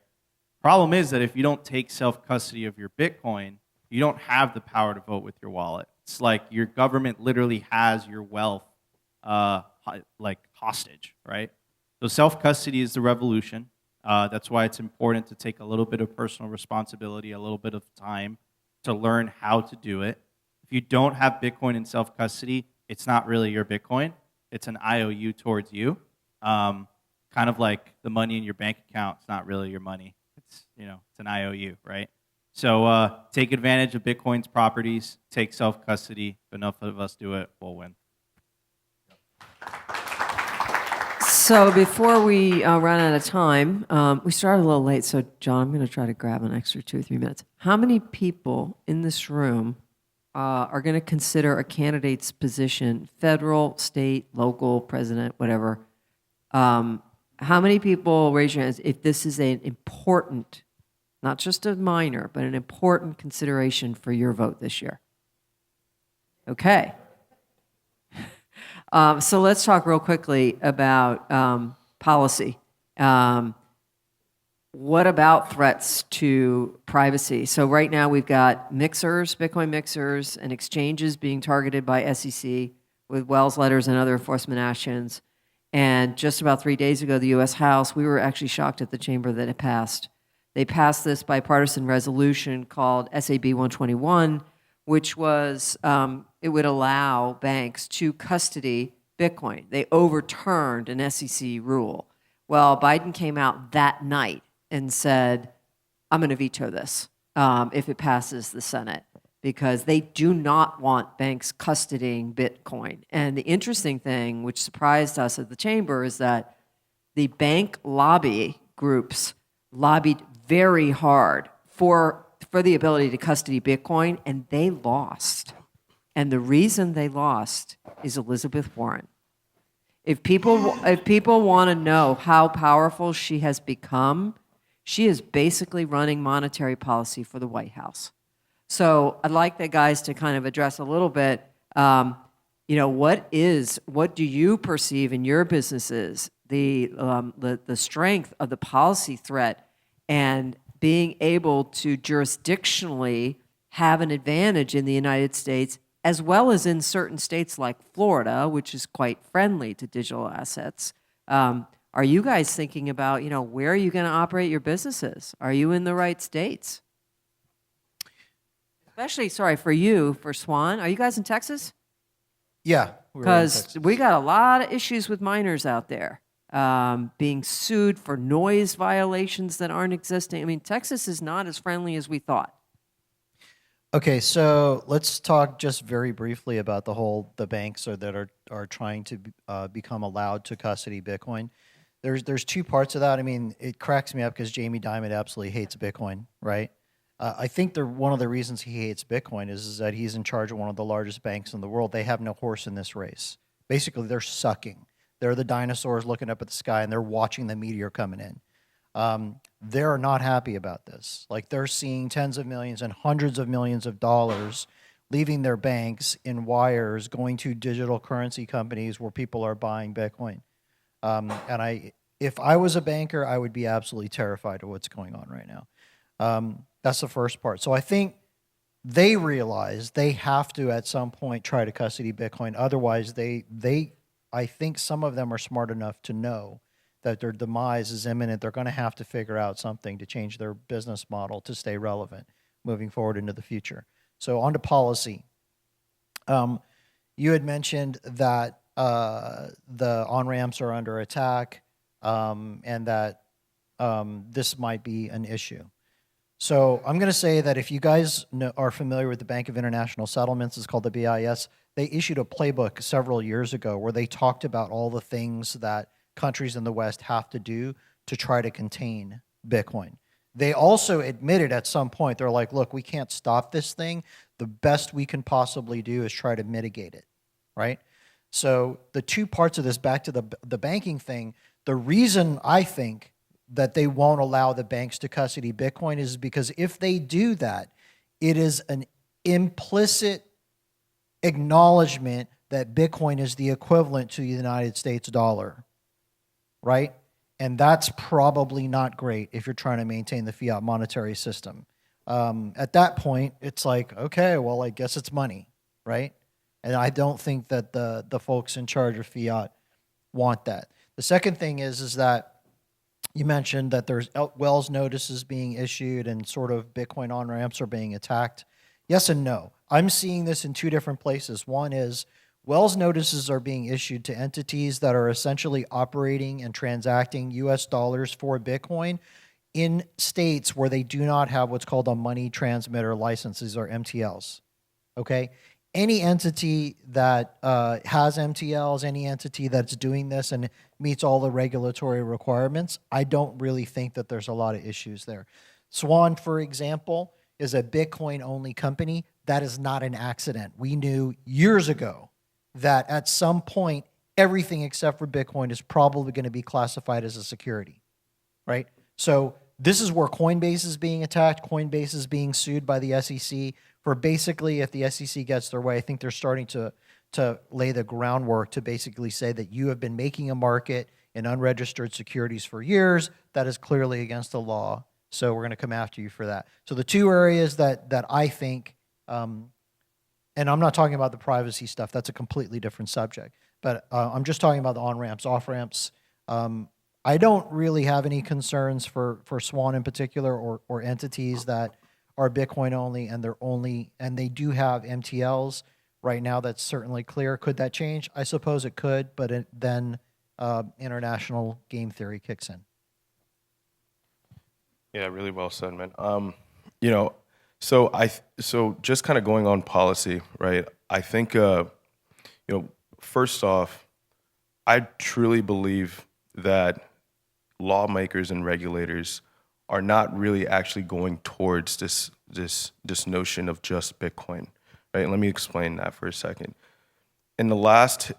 Problem is that if you don't take self-custody of your Bitcoin, you don't have the power to vote with your wallet. It's like your government literally has your wealth like hostage, right? So self-custody is the revolution. That's why it's important to take a little bit of personal responsibility, a little bit of time to learn how to do it. If you don't have Bitcoin in self-custody, it's not really your Bitcoin. It's an IOU towards you. Kind of like the money in your bank account. It's not really your money. It's an IOU, right? So take advantage of Bitcoin's properties. Take self-custody. If enough of us do it, we'll win. So before we run out of time, we started a little late, so John, I'm going to try to grab an extra 2 or 3 minutes. How many people in this room are going to consider a candidate's position, federal, state, local, president, whatever? How many people, raise your hands, if this is an important, not just a minor, but an important consideration for your vote this year? Okay. So let's talk real quickly about policy. What about threats to privacy? So right now we've got mixers, Bitcoin mixers, and exchanges being targeted by SEC with Wells letters and other enforcement actions. And just about 3 days ago, the U.S. House, we were actually shocked at the chamber that it passed. They passed this bipartisan resolution called SAB 121, which was, it would allow banks to custody Bitcoin. They overturned an SEC rule. Well, Biden came out that night and said, I'm going to veto this if it passes the Senate, because they do not want banks custodying Bitcoin. And the interesting thing, which surprised us at the chamber, is that the bank lobby groups lobbied very hard for the ability to custody Bitcoin, and they lost. And the reason they lost is Elizabeth Warren. If people want to know how powerful she has become, she is basically running monetary policy for the White House. So I'd like the guys to kind of address a little bit, what do you perceive in your businesses the strength of the policy threat and being able to jurisdictionally have an advantage in the United States, as well as in certain states like Florida, which is quite friendly to digital assets. are you guys thinking about, where are you going to operate your businesses? Are you in the right states? Especially, sorry, for Swan. Are you guys in Texas? Yeah. Because we got a lot of issues with miners out there being sued for noise violations that aren't existing. I mean, Texas is not as friendly as we thought. Okay, so let's talk just very briefly about the banks that are trying to become allowed to custody Bitcoin. There's two parts of that. I mean, it cracks me up because Jamie Dimon absolutely hates Bitcoin, right? I think one of the reasons he hates Bitcoin is that he's in charge of one of the largest banks in the world. They have no horse in this race. Basically, they're sucking. They're the dinosaurs looking up at the sky, and they're watching the meteor coming in. They're not happy about this. Like, they're seeing tens of millions and hundreds of millions of dollars leaving their banks in wires going to digital currency companies where people are buying Bitcoin. If I was a banker, I would be absolutely terrified of what's going on right now. That's the first part. So I think they realize they have to at some point try to custody Bitcoin. Otherwise, I think some of them are smart enough to know that their demise is imminent. They're going to have to figure out something to change their business model to stay relevant moving forward into the future. So on to policy. You had mentioned that the on-ramps are under attack and that this might be an issue. So I'm going to say that if you guys are familiar with the Bank of International Settlements, it's called the BIS, they issued a playbook several years ago where they talked about all the things that countries in the West have to do to try to contain Bitcoin. They also admitted at some point, they're like, look, we can't stop this thing. The best we can possibly do is try to mitigate it, right? So the two parts of this, back to the banking thing, the reason I think that they won't allow the banks to custody Bitcoin is because if they do that, it is an implicit acknowledgement that Bitcoin is the equivalent to the United States dollar, right? And that's probably not great if you're trying to maintain the fiat monetary system. At that point, it's like, okay, well, I guess it's money, right? And I don't think that the folks in charge of fiat want that. The second thing is that you mentioned that there's Wells notices being issued and sort of Bitcoin on-ramps are being attacked. Yes and no. I'm seeing this in two different places. One is Wells notices are being issued to entities that are essentially operating and transacting US dollars for Bitcoin in states where they do not have what's called a money transmitter licenses or MTLs, okay? Any entity that has MTLs, any entity that's doing this and meets all the regulatory requirements, I don't really think that there's a lot of issues there. Swan, for example, is a Bitcoin-only company. That is not an accident. We knew years ago that at some point, everything except for Bitcoin is probably going to be classified as a security, right? So this is where Coinbase is being attacked. Coinbase is being sued by the SEC for basically, if the SEC gets their way, I think they're starting to lay the groundwork to basically say that you have been making a market in unregistered securities for years. That is clearly against the law. So we're going to come after you for that. So the two areas that I think, and I'm not talking about the privacy stuff. That's a completely different subject. But I'm just talking about the on-ramps, off-ramps. I don't really have any concerns for Swan in particular or entities that are Bitcoin only and they do have MTLs right now. That's certainly clear. Could that change? I suppose it could, but then international game theory kicks in. Yeah, really well said, man. So just kind of going on policy, right? I think first off, I truly believe that lawmakers and regulators are not really actually going towards this notion of just Bitcoin, right? Let me explain that for a second. In the last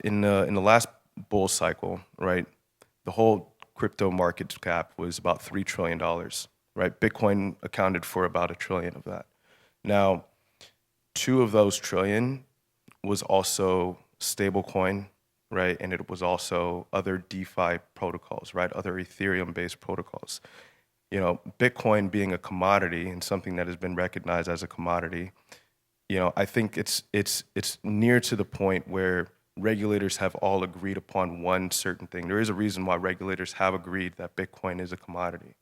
bull cycle, right, the whole crypto market cap was about $3 trillion, right? Bitcoin accounted for about $1 trillion of that. Now, 2 of those trillion was also stablecoin, right? And it was also other DeFi protocols, right? Other Ethereum-based protocols. Bitcoin being a commodity and something that has been recognized as a commodity, I think it's near to the point where regulators have all agreed upon one certain thing. There is a reason why regulators have agreed that Bitcoin is a commodity.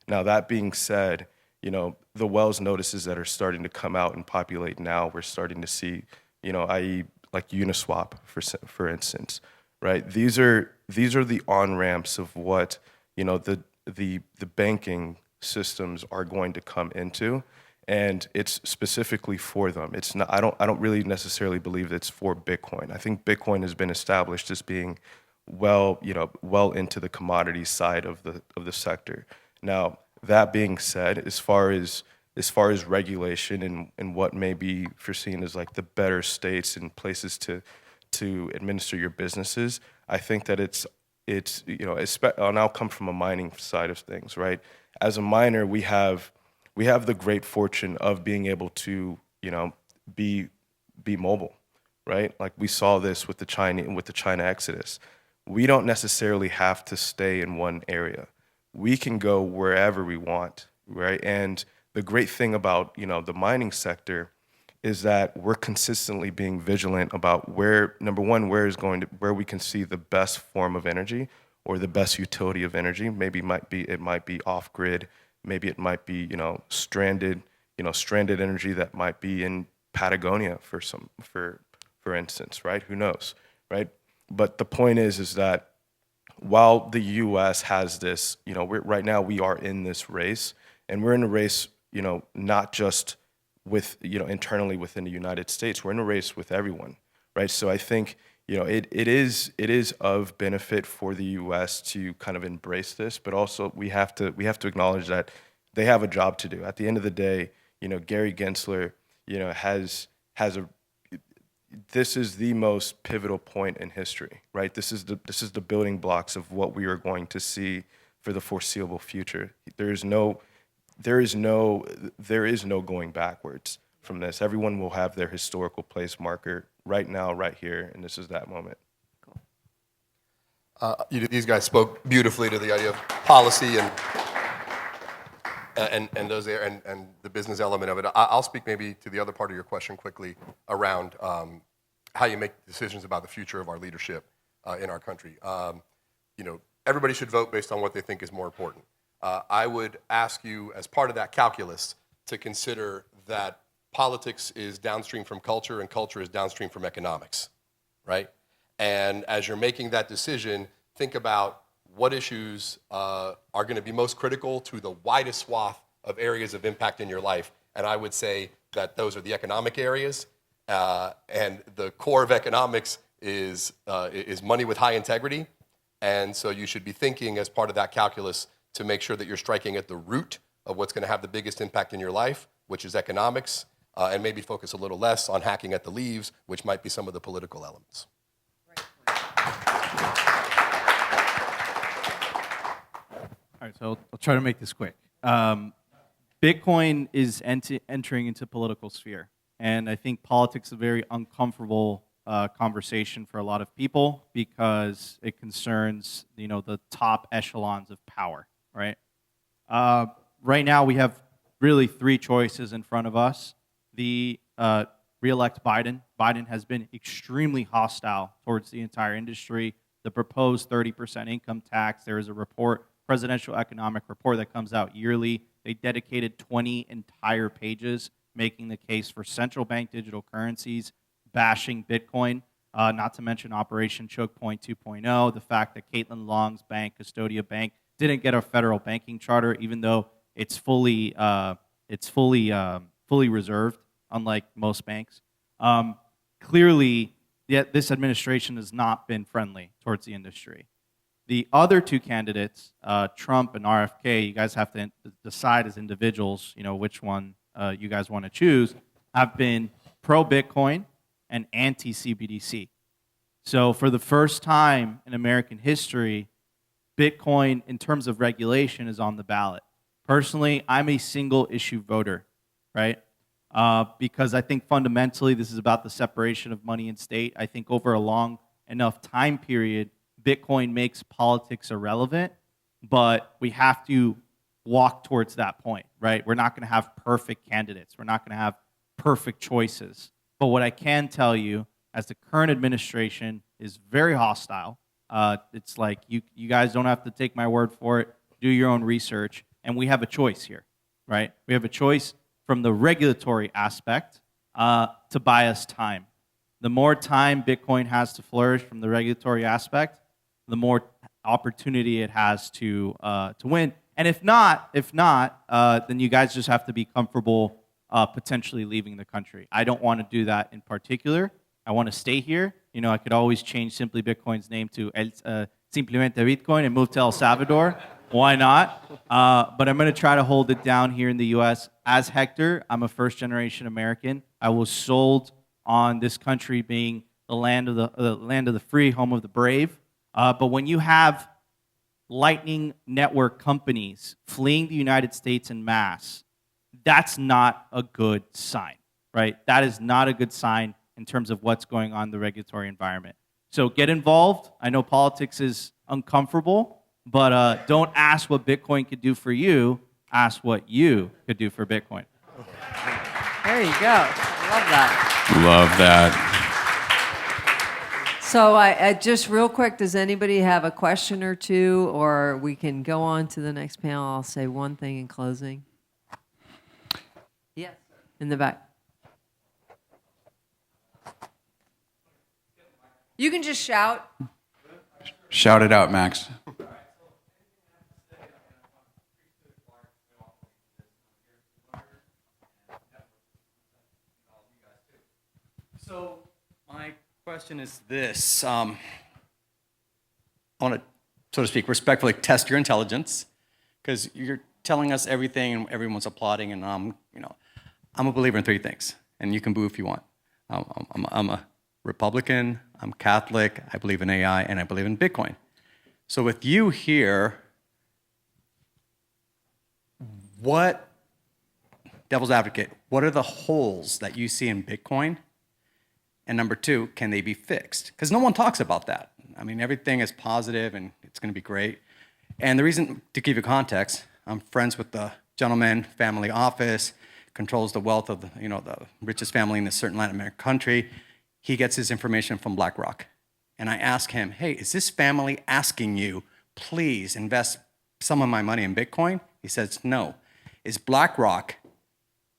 Now, that being said, the Wells notices that are starting to come out and populate now, we're starting to see, i.e. like Uniswap, for instance, right? These are the on-ramps of what, the banking systems are going to come into, and it's specifically for them. It's not. I don't really necessarily believe it's for Bitcoin. I think Bitcoin has been established as being well into the commodity side of the sector. Now, that being said, as far as regulation and what may be foreseen as like the better states and places to administer your businesses, I think that it's and I'll come from a mining side of things, right? As a miner, we have the great fortune of being able to, be mobile, right? Like we saw this with the China exodus. We don't necessarily have to stay in one area. We can go wherever we want, right? And the great thing about, the mining sector is that we're consistently being vigilant about where we can see the best form of energy or the best utility of energy. Maybe it might be off grid. Maybe it might be, stranded energy that might be in Patagonia for instance, right? Who knows, right? But the point is that while the U.S. has this, right now we are in this race, and we're in a race, not just with, internally within the United States. We're in a race with everyone, right? So I think, it is of benefit for the U.S. to kind of embrace this, but also we have to acknowledge that they have a job to do. At the end of the day, Gary Gensler, this is the most pivotal point in history, right? This is the building blocks of what we are going to see for the foreseeable future. There is no going backwards from this. Everyone will have their historical place marker right now, right here, and this is that moment. These guys spoke beautifully to the idea of policy and those there and the business element of it. I'll speak maybe to the other part of your question quickly around how you make decisions about the future of our leadership in our country. Everybody should vote based on what they think is more important. I would ask you, as part of that calculus, to consider that politics is downstream from culture and culture is downstream from economics, right? And as you're making that decision, think about what issues are going to be most critical to the widest swath of areas of impact in your life. And I would say that those are the economic areas, and the core of economics is money with high integrity. And so you should be thinking as part of that calculus to make sure that you're striking at the root of what's going to have the biggest impact in your life, which is economics, and maybe focus a little less on hacking at the leaves, which might be some of the political elements. All right, so I'll try to make this quick. Bitcoin is entering into political sphere, and I think politics is a very uncomfortable conversation for a lot of people because it concerns, the top echelons of power, right? Right now, we have really three choices in front of us. The re-elect Biden. Biden has been extremely hostile towards the entire industry. The proposed 30% income tax, there is a report, presidential economic report that comes out yearly. They dedicated 20 entire pages making the case for central bank digital currencies, bashing Bitcoin, not to mention Operation Choke Point 2.0, the fact that Caitlin Long's bank, Custodia Bank, didn't get a federal banking charter, even though it's fully reserved, unlike most banks. Clearly, yet this administration has not been friendly towards the industry. The other two candidates, Trump and RFK, you guys have to decide as individuals, which one you guys want to choose, have been pro-Bitcoin and anti-CBDC. So for the first time in American history, Bitcoin, in terms of regulation, is on the ballot. Personally, I'm a single-issue voter, right? Because I think fundamentally this is about the separation of money and state. I think over a long enough time period, Bitcoin makes politics irrelevant, but we have to walk towards that point, right? We're not going to have perfect candidates. We're not going to have perfect choices. But what I can tell you, as the current administration is very hostile. It's like you guys don't have to take my word for it. Do your own research, and we have a choice here, right? We have a choice from the regulatory aspect to buy us time. The more time Bitcoin has to flourish from the regulatory aspect, the more opportunity it has to win. And if not, then you guys just have to be comfortable potentially leaving the country. I don't want to do that in particular. I want to stay here. You know, I could always change Simply Bitcoin's name to Simplemente Bitcoin and move to El Salvador. Why not? But I'm going to try to hold it down here in the U.S. As Hector, I'm a first-generation American. I was sold on this country being the land of the free, home of the brave. But when you have Lightning Network companies fleeing the United States en masse, that's not a good sign, right? That is not a good sign in terms of what's going on in the regulatory environment. So get involved. I know politics is uncomfortable, but don't ask what Bitcoin could do for you. Ask what you could do for Bitcoin. There you go. Love that. Love that. So I just real quick, does anybody have a question or two, or we can go on to the next panel? I'll say one thing in closing. Yes, in the back. You can just shout. Shout it out, Max. So my question is this. I want to, so to speak, respectfully test your intelligence, because you're telling us everything and everyone's applauding, and I'm a believer in three things, and you can boo if you want. I'm a Republican, I'm Catholic, I believe in AI, and I believe in Bitcoin. So with you here, what, devil's advocate, what are the holes that you see in Bitcoin? And number two, can they be fixed? Because no one talks about that. I mean, everything is positive and it's going to be great. And the reason, to give you context, I'm friends with the gentleman, family office, controls the wealth of the richest family in a certain Latin American country. He gets his information from BlackRock. And I ask him, hey, is this family asking you, please invest some of my money in Bitcoin? He says, no. Is BlackRock,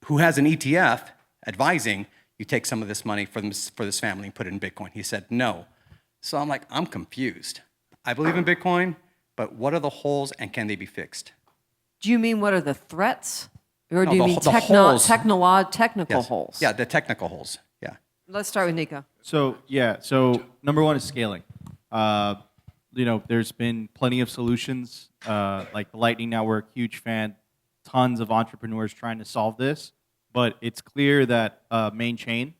who has an ETF, advising you take some of this money for this family and put it in Bitcoin? He said, no. So I'm like, I'm confused. I believe in Bitcoin, but what are the holes and can they be fixed? Do you mean what are the threats? Or No, do you the mean holes. technical Yes. holes? Yeah, the technical holes. Yeah. Let's start with Nico. So number one is scaling. There's been plenty of solutions, like the Lightning Network, huge fan, tons of entrepreneurs trying to solve this. But it's clear that main chain,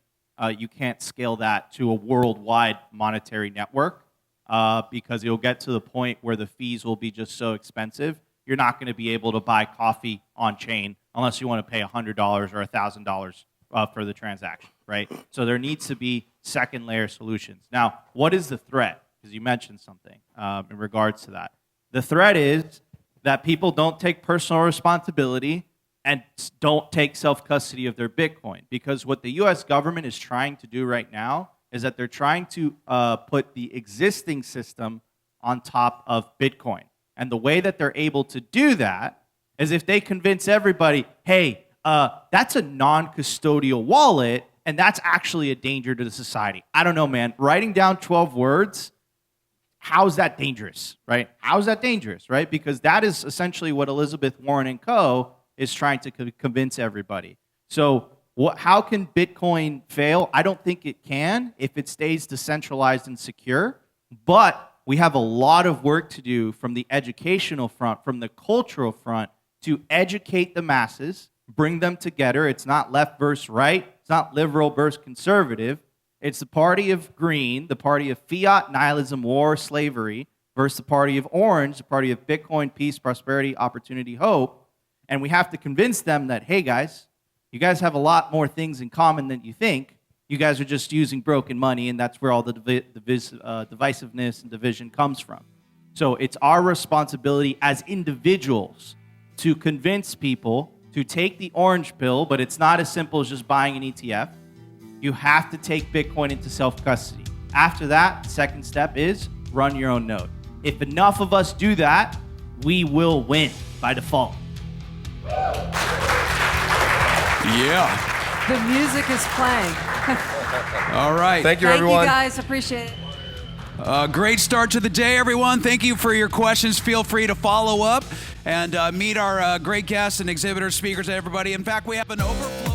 you can't scale that to a worldwide monetary network because it'll get to the point where the fees will be just so expensive. You're not going to be able to buy coffee on chain unless you want to pay $100 or $1,000 for the transaction, right? So there needs to be second layer solutions. Now, what is the threat? Because you mentioned something in regards to that. The threat is that people don't take personal responsibility and don't take self-custody of their Bitcoin. Because what the US government is trying to do right now is that they're trying to put the existing system on top of Bitcoin. And the way that they're able to do that is if they convince everybody, hey, that's a non-custodial wallet, and that's actually a danger to the society. I don't know, man. Writing down 12 words, how's that dangerous, right? How's that dangerous, right? Because that is essentially what Elizabeth Warren and co. is trying to convince everybody. So how can Bitcoin fail? I don't think it can if it stays decentralized and secure, but we have a lot of work to do from the educational front, from the cultural front, to educate the masses, bring them together. It's not left versus right. It's not liberal versus conservative. It's the party of green, the party of fiat, nihilism, war, slavery, versus the party of orange, the party of Bitcoin, peace, prosperity, opportunity, hope. And we have to convince them that, hey, guys, you guys have a lot more things in common than you think. You guys are just using broken money, and that's where all the divisiveness and division comes from. So it's our responsibility as individuals to convince people to take the orange pill, but it's not as simple as just buying an ETF, You have to take Bitcoin into self-custody. After that, the second step is run your own node. If enough of us do that, we will win by default. Yeah. The music is playing. All right. Thank you, Thank everyone. you guys, appreciate it. Great start to the day, everyone. Thank you for your questions. Feel free to follow up and meet our great guests and exhibitors, speakers, everybody. In fact, we have an overflow.